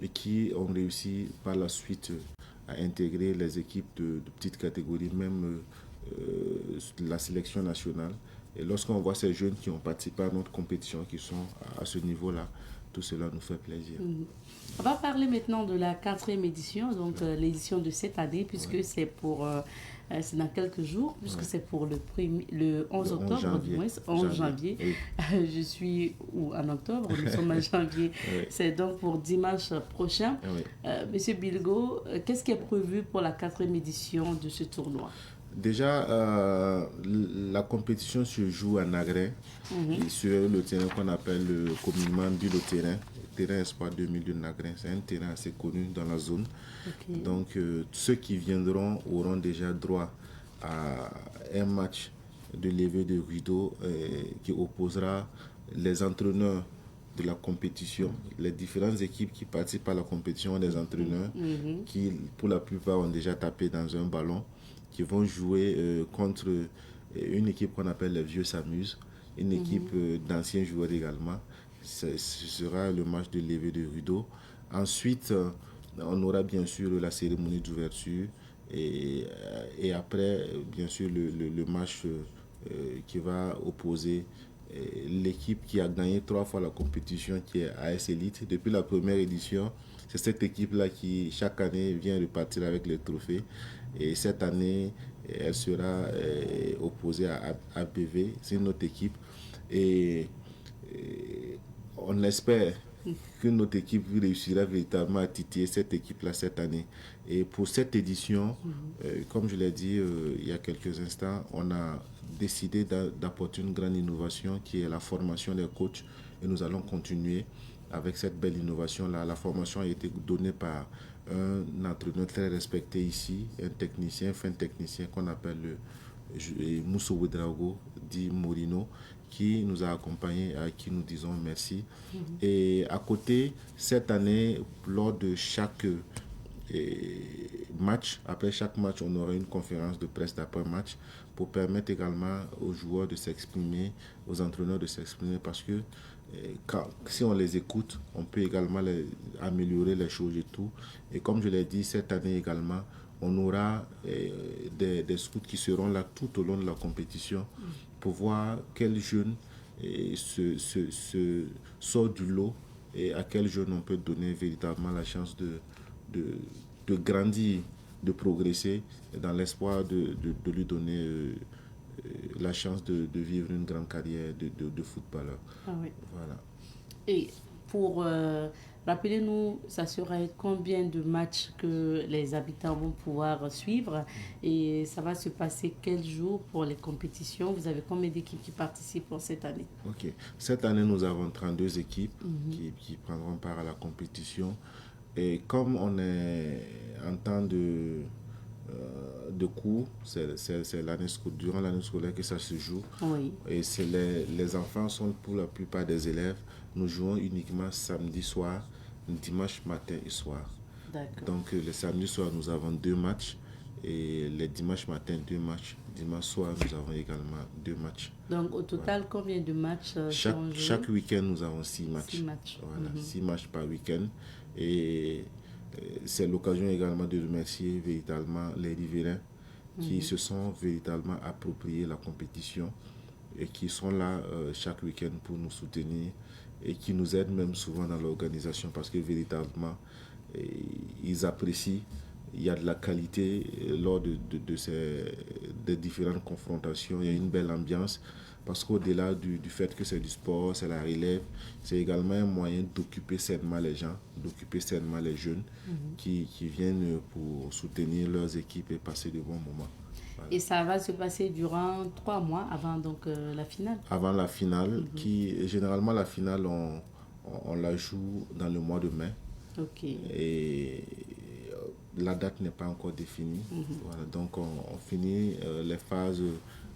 et qui ont réussi par la suite à intégrer les équipes de petites catégories, même la sélection nationale. Et lorsqu'on voit ces jeunes qui ont participé à notre compétition, qui sont à ce niveau-là, tout cela nous fait plaisir. On va parler maintenant de la 4e édition, donc l'édition de cette année, puisque c'est pour... c'est dans quelques jours, puisque c'est pour le 11 octobre, janvier. du moins, 11 janvier. Oui. Je suis en octobre, nous sommes en janvier. Oui. C'est donc pour dimanche prochain. Oui. Monsieur Bilgo, qu'est-ce qui est prévu pour la 4e édition de ce tournoi? Déjà, la compétition se joue à Nagré, sur le terrain qu'on appelle communément dit le terrain Espoir 2000 de Nagré. C'est un terrain assez connu dans la zone. Donc, ceux qui viendront auront déjà droit à un match de levée de rideau qui opposera les entraîneurs de la compétition. Les différentes équipes qui participent à la compétition ont des entraîneurs qui, pour la plupart, ont déjà tapé dans un ballon, qui vont jouer contre une équipe qu'on appelle les Vieux s'amusent, une équipe d'anciens joueurs également. Ce sera le match de levée de rideau. Ensuite, on aura bien sûr la cérémonie d'ouverture et après, bien sûr, le match qui va opposer l'équipe qui a gagné 3 fois la compétition, qui est AS Elite. Depuis la première édition, c'est cette équipe-là qui, chaque année, vient repartir avec les trophées. Et cette année, elle sera opposée à APV. C'est une autre équipe. Et on espère que notre équipe réussira véritablement à titiller cette équipe-là cette année. Et pour cette édition, comme je l'ai dit il y a quelques instants, on a décidé d'apporter une grande innovation qui est la formation des coachs. Et nous allons continuer avec cette belle innovation-là. La formation a été donnée par un entraîneur très respecté ici, un technicien, fin technicien qu'on appelle Mousso Ouedraogo, dit Morino, qui nous a accompagnés, à qui nous disons merci. Et à côté, cette année, lors de chaque match, après chaque match, on aura une conférence de presse d'après-match pour permettre également aux joueurs de s'exprimer, aux entraîneurs de s'exprimer, parce que si on les écoute, on peut également améliorer les choses et tout. Et comme je l'ai dit, cette année également, on aura des scouts qui seront là tout au long de la compétition pour voir quel jeune se sort du lot et à quel jeune on peut donner véritablement la chance de grandir, de progresser, dans l'espoir de lui donner la chance de vivre une grande carrière de footballeur. Ah oui. Voilà. Et pour rappelez-nous, ça sera combien de matchs que les habitants vont pouvoir suivre et ça va se passer quel jour pour les compétitions? Vous avez combien d'équipes qui participent pour cette année? Ok. Cette année, nous avons 32 équipes qui prendront part à la compétition. Et comme on est en temps de cours, c'est durant l'année scolaire que ça se joue. Oui. Et les enfants sont pour la plupart des élèves. Nous jouons uniquement samedi soir, dimanche matin et soir. D'accord. Donc le samedi soir, nous avons 2 matchs. Et les dimanches matin, 2 matchs. Dimanche soir, nous avons également 2 matchs. Donc au total, combien de matchs seront joués? Chaque week-end, nous avons 6 matchs. 6 matchs. Voilà, 6 matchs par week-end. Et c'est l'occasion également de remercier véritablement les riverains qui se sont véritablement appropriés la compétition et qui sont là chaque week-end pour nous soutenir et qui nous aident même souvent dans l'organisation parce que véritablement ils apprécient. Il y a de la qualité lors des différentes confrontations. Il y a une belle ambiance parce qu'au-delà du fait que c'est du sport, c'est la relève, c'est également un moyen d'occuper sainement les gens, d'occuper sainement les jeunes qui viennent pour soutenir leurs équipes et passer de bons moments. Voilà. Et ça va se passer durant 3 mois avant donc, la finale? Avant la finale, généralement la finale, on la joue dans le mois de mai. Ok. Et la date n'est pas encore définie. Voilà, donc on finit les phases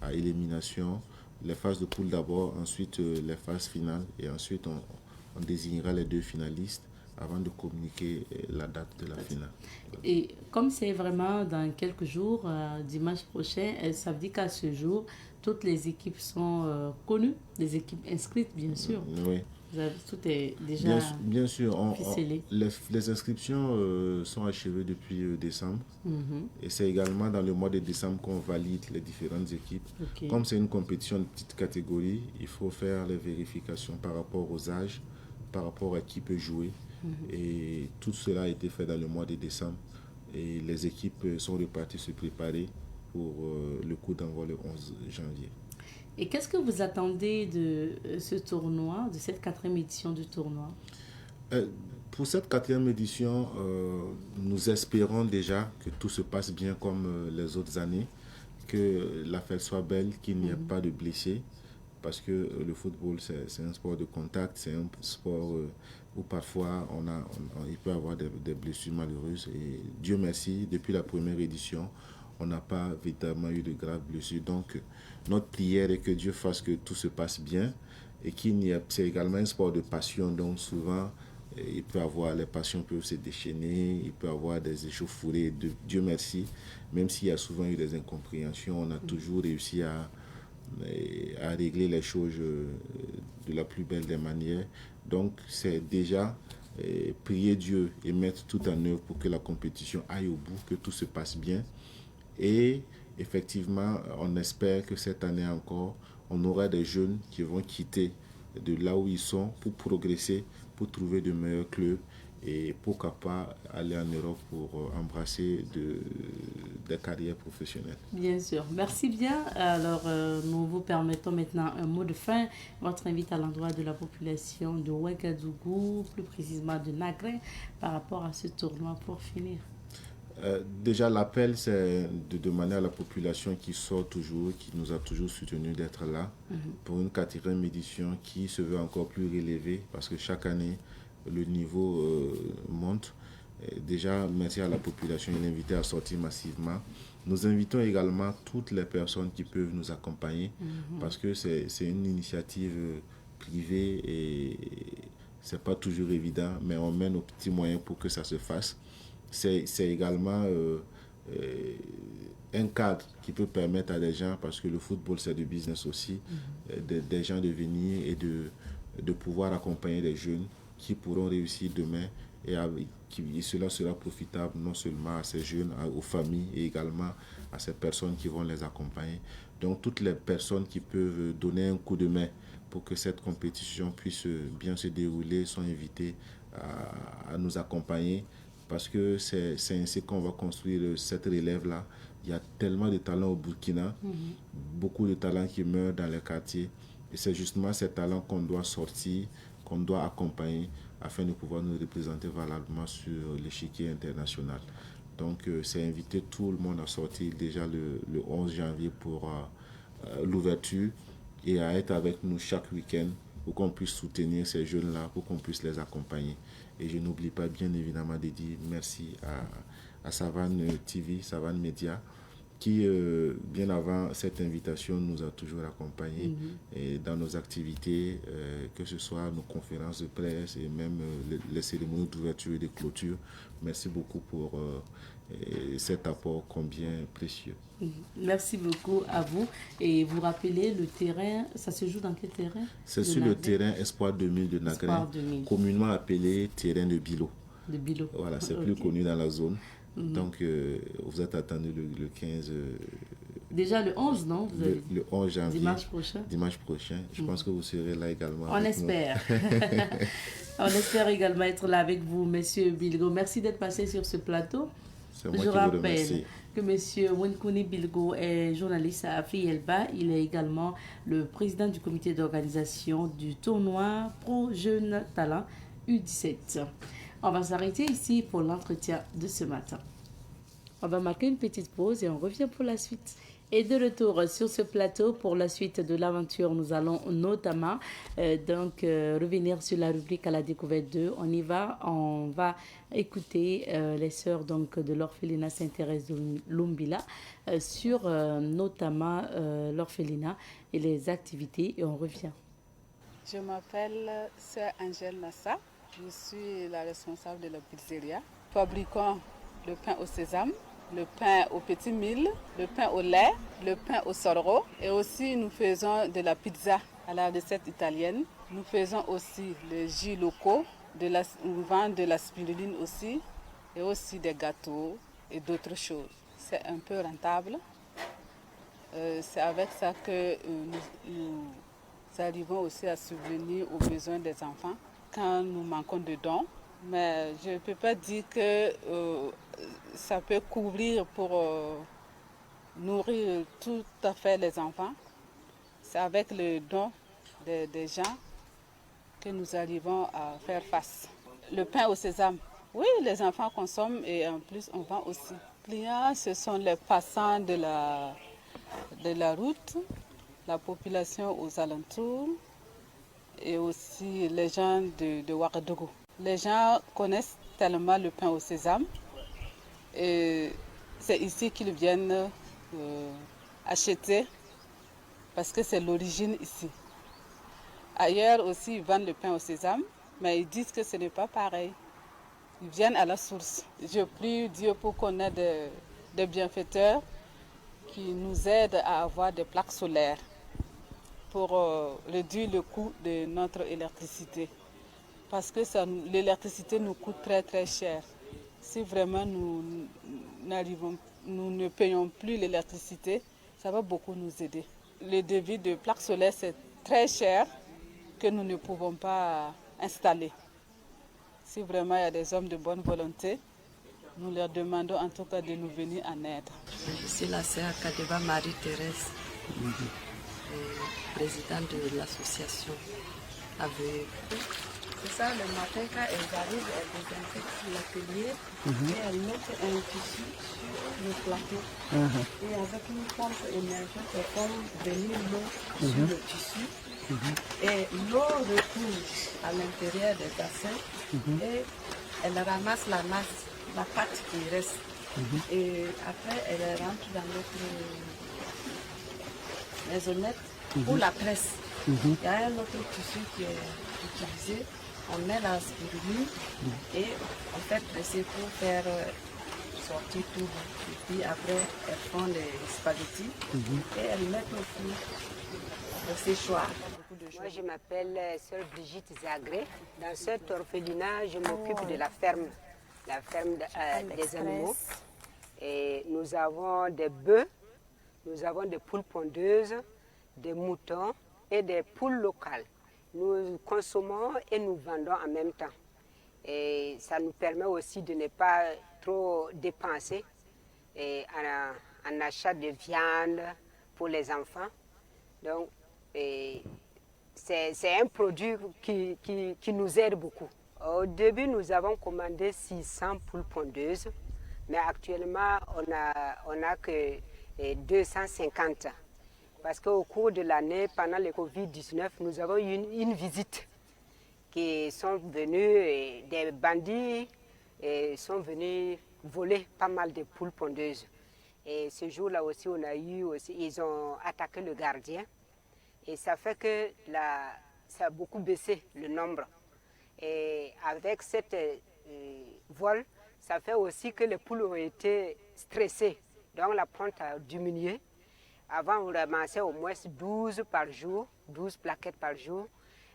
à élimination, les phases de poule d'abord, ensuite les phases finales et ensuite on désignera les 2 finalistes avant de communiquer la date de la finale. Et comme c'est vraiment dans quelques jours, dimanche prochain, ça veut dire qu'à ce jour, toutes les équipes sont connues, les équipes inscrites bien sûr. Oui. Tout est déjà bien sûr, ficelé. Les inscriptions sont achevées depuis décembre. Et c'est également dans le mois de décembre qu'on valide les différentes équipes. Okay. Comme c'est une compétition de petite catégorie, il faut faire les vérifications par rapport aux âges, par rapport à qui peut jouer. Et tout cela a été fait dans le mois de décembre. Et les équipes sont reparties se préparer pour le coup d'envoi le 11 janvier. Et qu'est-ce que vous attendez de ce tournoi, de cette 4e édition du tournoi? Pour cette 4e édition, nous espérons déjà que tout se passe bien comme les autres années, que la fête soit belle, qu'il n'y ait pas de blessés, parce que le football, c'est un sport de contact, c'est un sport où parfois il peut y avoir des blessures malheureuses. Et Dieu merci, depuis la première édition, on n'a pas véritablement eu de graves blessures. Donc, notre prière est que Dieu fasse que tout se passe bien et c'est également un sport de passion. Donc, souvent, les passions peuvent se déchaîner, il peut y avoir des échauffourées. Dieu merci, même s'il y a souvent eu des incompréhensions, on a toujours réussi à régler les choses de la plus belle des manières. Donc, c'est déjà prier Dieu et mettre tout en œuvre pour que la compétition aille au bout, que tout se passe bien. Et effectivement, on espère que cette année encore, on aura des jeunes qui vont quitter de là où ils sont pour progresser, pour trouver de meilleurs clubs et pourquoi pas aller en Europe pour embrasser des carrières professionnelles. Bien sûr. Merci bien. Alors, nous vous permettons maintenant un mot de fin. Votre invite à l'endroit de la population de Ouagadougou, plus précisément de Nagré, par rapport à ce tournoi pour finir. Déjà, l'appel, c'est de demander à la population qui sort toujours, qui nous a toujours soutenus d'être là pour une 4e édition qui se veut encore plus relevée parce que chaque année, le niveau monte. Déjà, merci à la population et l'inviter à sortir massivement. Nous invitons également toutes les personnes qui peuvent nous accompagner parce que c'est une initiative privée et c'est pas toujours évident, mais on met nos petits moyens pour que ça se fasse. C'est également un cadre qui peut permettre à des gens, parce que le football c'est du business aussi, des gens de venir et de pouvoir accompagner des jeunes qui pourront réussir demain et cela sera profitable non seulement à ces jeunes, aux familles et également à ces personnes qui vont les accompagner. Donc toutes les personnes qui peuvent donner un coup de main pour que cette compétition puisse bien se dérouler sont invitées à nous accompagner parce que c'est ainsi qu'on va construire cette relève-là. Il y a tellement de talents au Burkina, beaucoup de talents qui meurent dans les quartiers et c'est justement ces talents qu'on doit sortir, qu'on doit accompagner afin de pouvoir nous représenter valablement sur l'échiquier international. Donc, c'est inviter tout le monde à sortir déjà le 11 janvier pour l'ouverture et à être avec nous chaque week-end pour qu'on puisse soutenir ces jeunes-là, pour qu'on puisse les accompagner. Et je n'oublie pas bien évidemment de dire merci à Savane TV, Savane Média, qui, bien avant cette invitation, nous a toujours accompagnés et dans nos activités, que ce soit nos conférences de presse et même les cérémonies d'ouverture et de clôture. Merci beaucoup pour cet apport combien précieux. Merci beaucoup à vous. Et vous rappelez, le terrain, ça se joue dans quel terrain? C'est sur le terrain Espoir 2000 de Nagrin, communément appelé terrain de Bilo. De Bilo. Voilà, c'est plus connu dans la zone. Donc, vous êtes attendu le 15... Déjà le 11, non vous avez... le 11 janvier. Dimanche prochain. Je pense que vous serez là également. On espère. On espère également être là avec vous, Monsieur Bilgo. Merci d'être passé sur ce plateau. C'est moi qui vous remercie. Que Monsieur Wenkouni Bilgo est journaliste à Afrielba. Il est également le président du comité d'organisation du tournoi Pro Jeunes Talents U17. On va s'arrêter ici pour l'entretien de ce matin. On va marquer une petite pause et on revient pour la suite. Et de retour sur ce plateau pour la suite de l'aventure, nous allons notamment revenir sur la rubrique à la découverte 2. On va écouter les sœurs donc, de l'orphelinat Sainte-Thérèse de Lumbila sur notamment l'orphelinat et les activités et on revient. Je m'appelle sœur Angèle Nassa. Je suis la responsable de la pizzeria. Fabriquons le pain au sésame, le pain au petit mil, le pain au lait, le pain au sorgho. Et aussi, nous faisons de la pizza à la recette italienne. Nous faisons aussi les jus locaux, nous vendons de la spiruline aussi, et aussi des gâteaux et d'autres choses. C'est un peu rentable. C'est avec ça que nous arrivons aussi à subvenir aux besoins des enfants quand nous manquons de dons. Mais je ne peux pas dire que ça peut couvrir pour nourrir tout à fait les enfants. C'est avec le don des gens que nous arrivons à faire face. Le pain au sésame, oui, les enfants consomment et en plus on vend aussi. Les clients, ce sont les passants de la route, la population aux alentours et aussi les gens de Ouagadougou. Les gens connaissent tellement le pain au sésame et c'est ici qu'ils viennent acheter parce que c'est l'origine ici. Ailleurs aussi, ils vendent le pain au sésame, mais ils disent que ce n'est pas pareil. Ils viennent à la source. Je prie Dieu pour qu'on ait des bienfaiteurs qui nous aident à avoir des plaques solaires pour réduire le coût de notre électricité. Parce que l'électricité nous coûte très très cher. Si vraiment nous ne payons plus l'électricité, ça va beaucoup nous aider. Le devis de plaques solaires, c'est très cher que nous ne pouvons pas installer. Si vraiment il y a des hommes de bonne volonté, nous leur demandons en tout cas de nous venir en aide. Je suis la sœur Kadeba Marie-Thérèse, présidente de l'association AVE. C'est ça, le matin, quand elles arrivent, elles désinfectent l'atelier et elles mettent un tissu sur le plateau. Et avec une pompe émergente, elles font venir l'eau sur le tissu. Et l'eau recoule à l'intérieur des bassins et elles ramassent la masse la pâte qui reste. Et après, elle rentre dans notre maisonnette pour la presse. Il y a un autre tissu qui est utilisé. On met la spiruline et on fait presser pour faire sortir tout. Et puis après, elles font les spaghettis et elles mettent au four au séchoir. Moi, je m'appelle Sœur Brigitte Zagré. Dans cet orphelinat, je m'occupe de la ferme des animaux. Et nous avons des bœufs, nous avons des poules pondeuses, des moutons et des poules locales. Nous consommons et nous vendons en même temps. Et ça nous permet aussi de ne pas trop dépenser en achat de viande pour les enfants. Donc, c'est un produit qui nous aide beaucoup. Au début, nous avons commandé 600 poules pondeuses, mais actuellement, on n'a que 250. Parce qu'au cours de l'année, pendant le Covid-19, nous avons eu une visite qui sont venus, des bandits sont venus voler pas mal de poules pondeuses. Et ce jour-là aussi, ils ont attaqué le gardien. Et ça fait que ça a beaucoup baissé le nombre. Et avec cette vol, ça fait aussi que les poules ont été stressées. Donc la ponte a diminué. Avant, on ramassait au moins 12 par jour, 12 plaquettes par jour.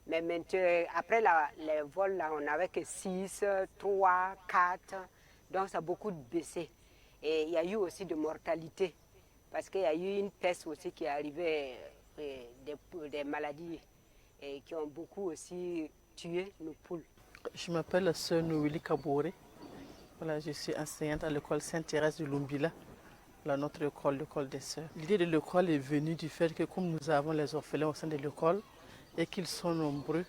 Mais maintenant, après les vols, là, on n'avait que 6, 3, 4. Donc ça a beaucoup baissé. Et il y a eu aussi de mortalité. Parce qu'il y a eu une peste aussi qui est arrivée, des maladies qui ont beaucoup aussi tué nos poules. Je m'appelle Sœur Noélie Kabouré. Voilà, je suis enseignante à l'école Sainte-Thérèse de Lumbila, notre école, l'école des sœurs. L'idée de l'école est venue du fait que comme nous avons les orphelins au sein de l'école et qu'ils sont nombreux,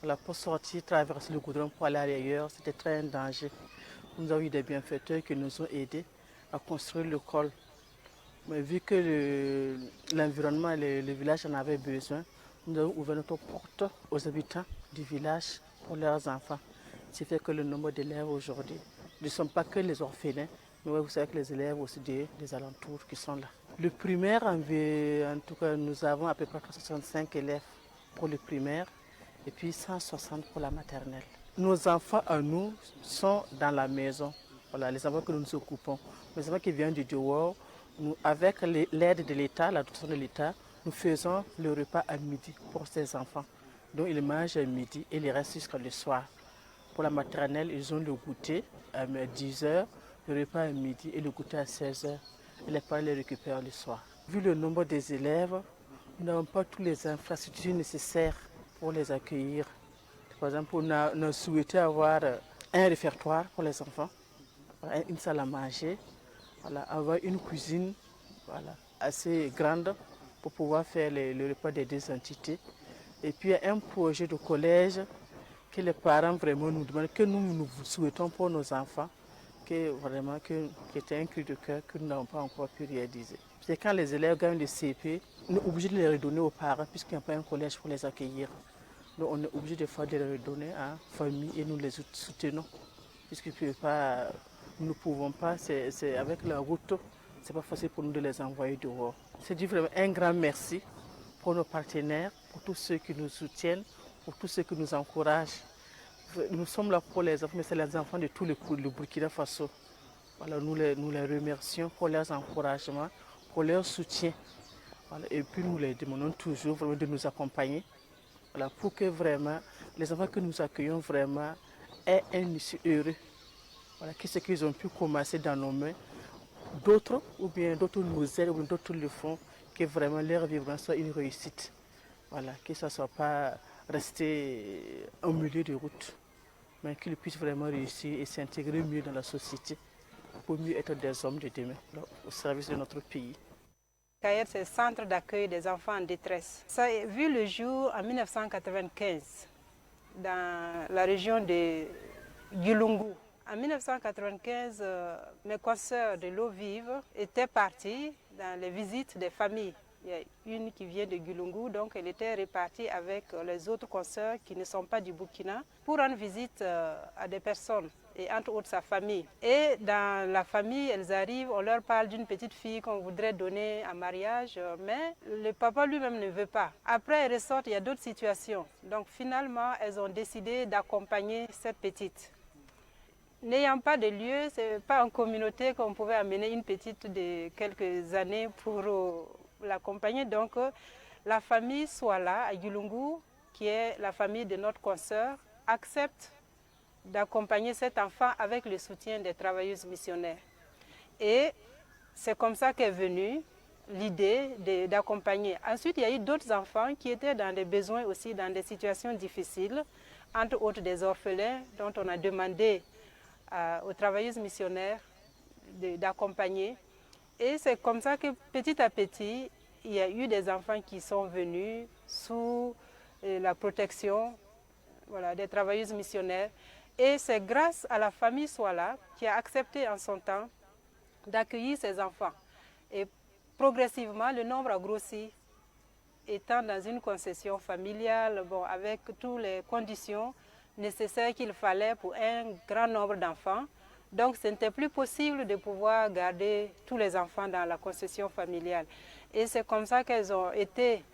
voilà, pour sortir, traverser le goudron pour aller ailleurs, c'était très un danger. Nous avons eu des bienfaiteurs qui nous ont aidés à construire l'école. Mais vu que l'environnement et le village en avaient besoin, nous avons ouvert notre porte aux habitants du village pour leurs enfants. Ce qui fait que le nombre d'élèves aujourd'hui ne sont pas que les orphelins, mais vous savez que les élèves aussi des alentours qui sont là. Le primaire, en tout cas, nous avons à peu près 65 élèves pour le primaire et puis 160 pour la maternelle. Nos enfants à nous sont dans la maison. Voilà, les enfants que nous nous occupons. Les enfants qui viennent du dehors, nous, avec l'aide de l'État, la dotation de l'État, nous faisons le repas à midi pour ces enfants. Donc ils mangent à midi et ils restent jusqu'à le soir. Pour la maternelle, ils ont le goûter à 10h, le repas à midi et le goûter à 16h. Et les parents les récupèrent le soir. Vu le nombre des élèves, nous n'avons pas toutes les infrastructures nécessaires pour les accueillir. Par exemple, on a souhaité avoir un réfectoire pour les enfants, une salle à manger, voilà, avoir une cuisine, voilà, assez grande pour pouvoir faire le repas des deux entités. Et puis un projet de collège que les parents vraiment nous demandent, que nous souhaitons pour nos enfants, qui était un cri de cœur que nous n'avons pas encore pu réaliser. C'est quand les élèves gagnent le CP, on est obligé de les redonner aux parents puisqu'il n'y a pas un collège pour les accueillir. Donc on est obligé de les redonner à la famille et nous les soutenons. Puisque nous ne pouvons pas, c'est avec la route, c'est pas facile pour nous de les envoyer dehors. C'est dit vraiment un grand merci pour nos partenaires, pour tous ceux qui nous soutiennent, pour tous ceux qui nous encouragent. Nous sommes là pour les enfants, mais c'est les enfants de tout le Burkina Faso. Voilà, nous les remercions pour leurs encouragements, pour leur soutien. Voilà, et puis nous les demandons toujours vraiment de nous accompagner. Voilà, pour que vraiment les enfants que nous accueillons vraiment aient un issue heureux. Voilà, que ce qu'ils ont pu commencer dans nos mains, d'autres nous aident, ou d'autres le font, que vraiment leur vie soit une réussite. Voilà, que ça ne soit pas resté au milieu de route, mais qu'ils puissent vraiment réussir et s'intégrer mieux dans la société pour mieux être des hommes de demain, au service de notre pays. CAER, c'est le centre d'accueil des enfants en détresse. Ça a vu le jour en 1995 dans la région de Gulungu. En 1995, mes consoeurs de l'eau vive étaient parties dans les visites des familles. Il y a une qui vient de Gulungu, donc elle était répartie avec les autres consoeurs qui ne sont pas du Burkina pour rendre visite à des personnes. et entre autres sa famille. Et dans la famille, elles arrivent, on leur parle d'une petite fille qu'on voudrait donner en mariage, mais le papa lui-même ne veut pas. Après, elles ressortent, il y a d'autres situations. Donc finalement, elles ont décidé d'accompagner cette petite. N'ayant pas de lieu, ce n'est pas en communauté qu'on pouvait amener une petite de quelques années pour l'accompagner. Donc la famille Swala à Yulungu, qui est la famille de notre consoeur, accepte d'accompagner cet enfant avec le soutien des travailleuses missionnaires. Et c'est comme ça qu'est venue l'idée d'accompagner. Ensuite, il y a eu d'autres enfants qui étaient dans des besoins aussi, dans des situations difficiles, entre autres des orphelins dont on a demandé aux travailleuses missionnaires d'accompagner. Et c'est comme ça que petit à petit, il y a eu des enfants qui sont venus sous la protection des travailleuses missionnaires. Et c'est grâce à la famille Swala qui a accepté en son temps d'accueillir ces enfants. Et progressivement, le nombre a grossi, étant dans une concession familiale, avec toutes les conditions nécessaires qu'il fallait pour un grand nombre d'enfants. Donc ce n'était plus possible de pouvoir garder tous les enfants dans la concession familiale. Et c'est comme ça qu'elles ont été,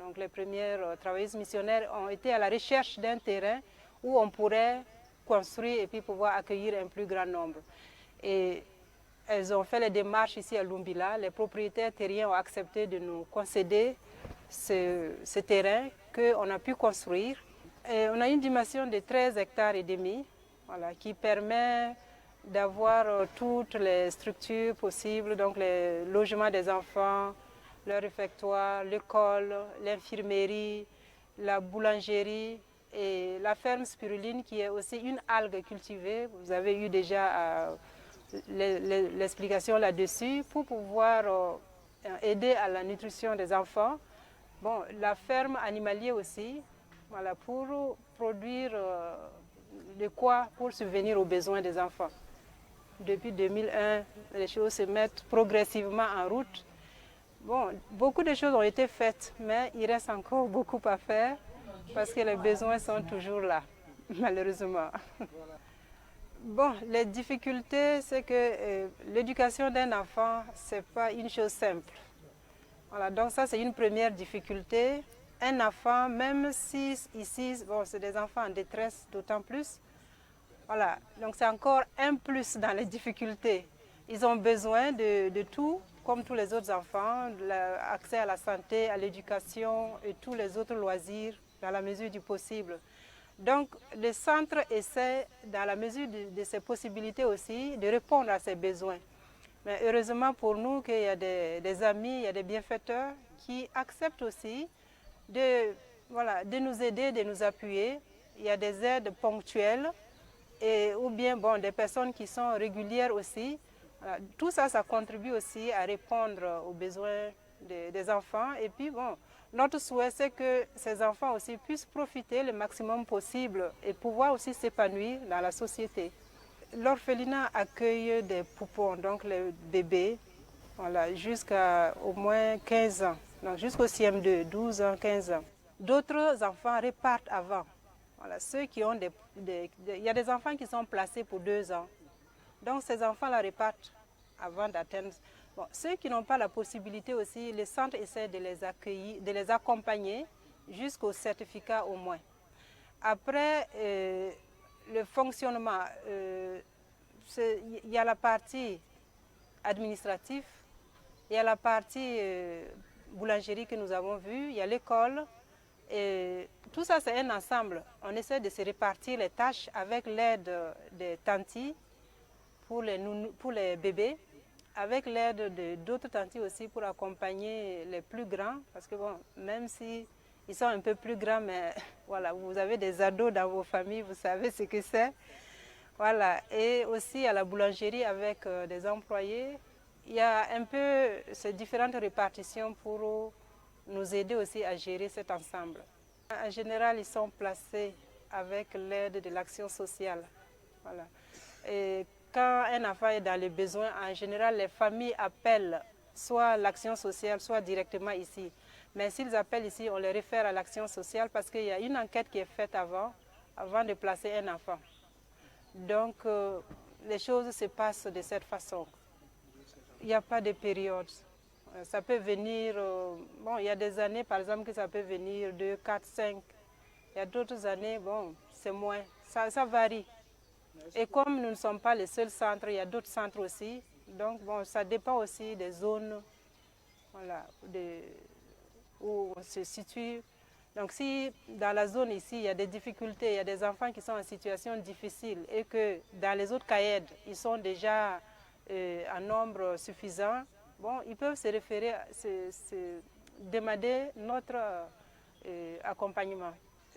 donc les premières travailleuses missionnaires ont été à la recherche d'un terrain où on pourrait construire et puis pouvoir accueillir un plus grand nombre. Et elles ont fait les démarches ici à Lumbila. Les propriétaires terriens ont accepté de nous concéder ce terrain qu'on a pu construire. Et on a une dimension de 13 hectares et demi, qui permet d'avoir toutes les structures possibles, donc les logements des enfants, le réfectoire, l'école, l'infirmerie, la boulangerie, et la ferme spiruline qui est aussi une algue cultivée. Vous avez eu déjà l'explication là-dessus pour pouvoir aider à la nutrition des enfants. La ferme animalière aussi, pour produire de quoi pour subvenir aux besoins des enfants. Depuis 2001, les choses se mettent progressivement en route. Beaucoup de choses ont été faites, mais il reste encore beaucoup à faire. Parce que les besoins sont toujours là, malheureusement. Les difficultés, c'est que l'éducation d'un enfant, ce n'est pas une chose simple. Donc ça, c'est une première difficulté. Un enfant, même si ici, c'est des enfants en détresse, d'autant plus. Donc c'est encore un plus dans les difficultés. Ils ont besoin de tout, comme tous les autres enfants, l'accès à la santé, à l'éducation et tous les autres loisirs, dans la mesure du possible. Donc, le centre essaie, dans la mesure de ses possibilités aussi, de répondre à ses besoins. Mais heureusement pour nous qu'il y a des amis, il y a des bienfaiteurs qui acceptent aussi de nous aider, de nous appuyer. Il y a des aides ponctuelles ou bien des personnes qui sont régulières aussi. Tout ça, ça contribue aussi à répondre aux besoins des enfants. Et puis, notre souhait, c'est que ces enfants aussi puissent profiter le maximum possible et pouvoir aussi s'épanouir dans la société. L'orphelinat accueille des poupons, donc les bébés, jusqu'à au moins 15 ans, donc jusqu'au CM2, 12 ans, 15 ans. D'autres enfants repartent avant. Ceux qui ont il y a des enfants qui sont placés pour 2 ans. Donc ces enfants-là repartent avant d'atteindre. Ceux qui n'ont pas la possibilité aussi, le centre essaie de les accueillir, de les accompagner jusqu'au certificat au moins. Après, le fonctionnement, il y a la partie administrative, il y a la partie boulangerie que nous avons vue, il y a l'école. Tout ça, c'est un ensemble. On essaie de se répartir les tâches avec l'aide des tantis pour les bébés, avec l'aide d'autres tantis aussi pour accompagner les plus grands, parce que même si ils sont un peu plus grands, mais vous avez des ados dans vos familles, vous savez ce que c'est. Et aussi à la boulangerie avec des employés, il y a un peu ces différentes répartitions pour nous aider aussi à gérer cet ensemble. En général, ils sont placés avec l'aide de l'action sociale. Et quand un enfant est dans les besoins, en général, les familles appellent soit l'action sociale, soit directement ici. Mais s'ils appellent ici, on les réfère à l'action sociale parce qu'il y a une enquête qui est faite avant de placer un enfant. Donc, les choses se passent de cette façon. Il n'y a pas de période. Ça peut venir, bon, il y a des années, par exemple, que ça peut venir 2, 4, 5. Il y a d'autres années, bon, c'est moins. Ça varie. Et comme nous ne sommes pas les seuls centres, il y a d'autres centres aussi. Donc, bon, ça dépend aussi des zones, voilà, où on se situe. Donc, si dans la zone ici, il y a des difficultés, il y a des enfants qui sont en situation difficile et que dans les autres CAED, ils sont déjà en nombre suffisant, bon, ils peuvent se référer, demander notre accompagnement.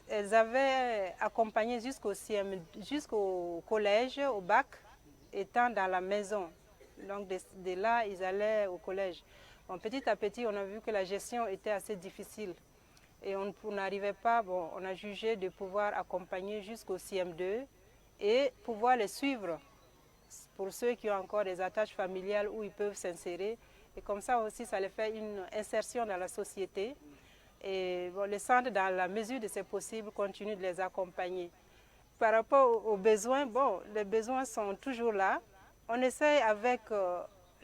Elles avaient accompagné jusqu'au collège, au bac, étant dans la maison. Donc de là, ils allaient au collège. Bon, petit à petit, on a vu que la gestion était assez difficile. Et on n'arrivait pas, bon, on a jugé de pouvoir accompagner jusqu'au CM2 et pouvoir les suivre pour ceux qui ont encore des attaches familiales où ils peuvent s'insérer. Et comme ça aussi, ça les fait une insertion dans la société. Et bon, le centre, dans la mesure de ses possibles, continue de les accompagner. Par rapport aux besoins, bon, les besoins sont toujours là. On essaie avec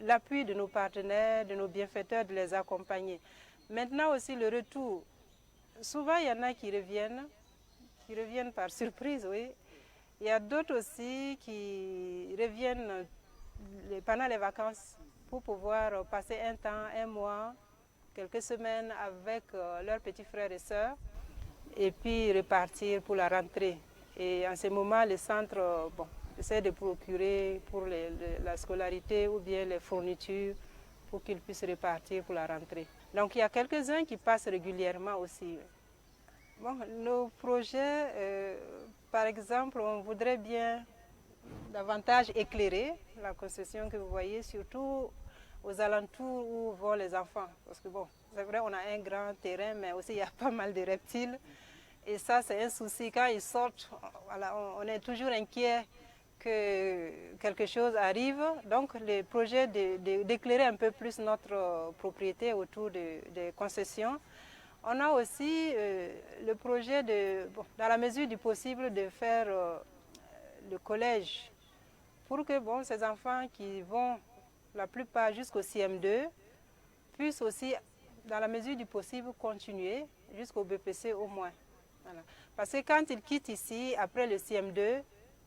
l'appui de nos partenaires, de nos bienfaiteurs, de les accompagner. Maintenant aussi, le retour. Souvent, il y en a qui reviennent par surprise, oui. Il y a d'autres aussi qui reviennent pendant les vacances pour pouvoir passer un temps, un mois, quelques semaines avec leurs petits frères et sœurs et puis repartir pour la rentrée. Et en ce moment, le centre essaie de procurer pour la scolarité ou bien les fournitures pour qu'ils puissent repartir pour la rentrée. Donc il y a quelques-uns qui passent régulièrement aussi. Bon, nos projets, par exemple, on voudrait bien davantage éclairer la concession que vous voyez, surtout aux alentours où vont les enfants. Parce que bon, c'est vrai, on a un grand terrain, mais aussi il y a pas mal de reptiles. Et ça, c'est un souci. Quand ils sortent, voilà, on est toujours inquiet que quelque chose arrive. Donc, le projet d'éclairer un peu plus notre propriété autour des concessions. On a aussi le projet dans la mesure du possible, de faire le collège pour que ces enfants qui vont la plupart jusqu'au CM2 puissent aussi, dans la mesure du possible, continuer jusqu'au BPC au moins. Voilà. Parce que quand ils quittent ici, après le CM2,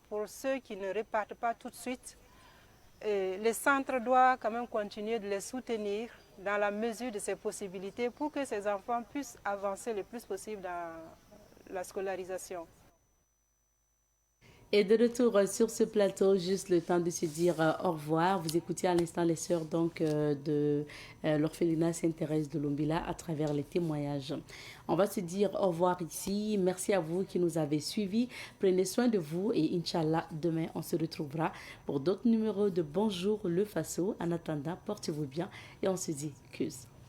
pour ceux qui ne repartent pas tout de suite, le centre doit quand même continuer de les soutenir dans la mesure de ses possibilités pour que ces enfants puissent avancer le plus possible dans la scolarisation. Et de retour sur ce plateau, juste le temps de se dire au revoir. Vous écoutez à l'instant les sœurs de l'orphelinat Sainte-Thérèse de Lumbila à travers les témoignages. On va se dire au revoir ici. Merci à vous qui nous avez suivis. Prenez soin de vous et Inch'Allah, demain on se retrouvera pour d'autres numéros de Bonjour le Faso. En attendant, portez-vous bien et on se dit cues.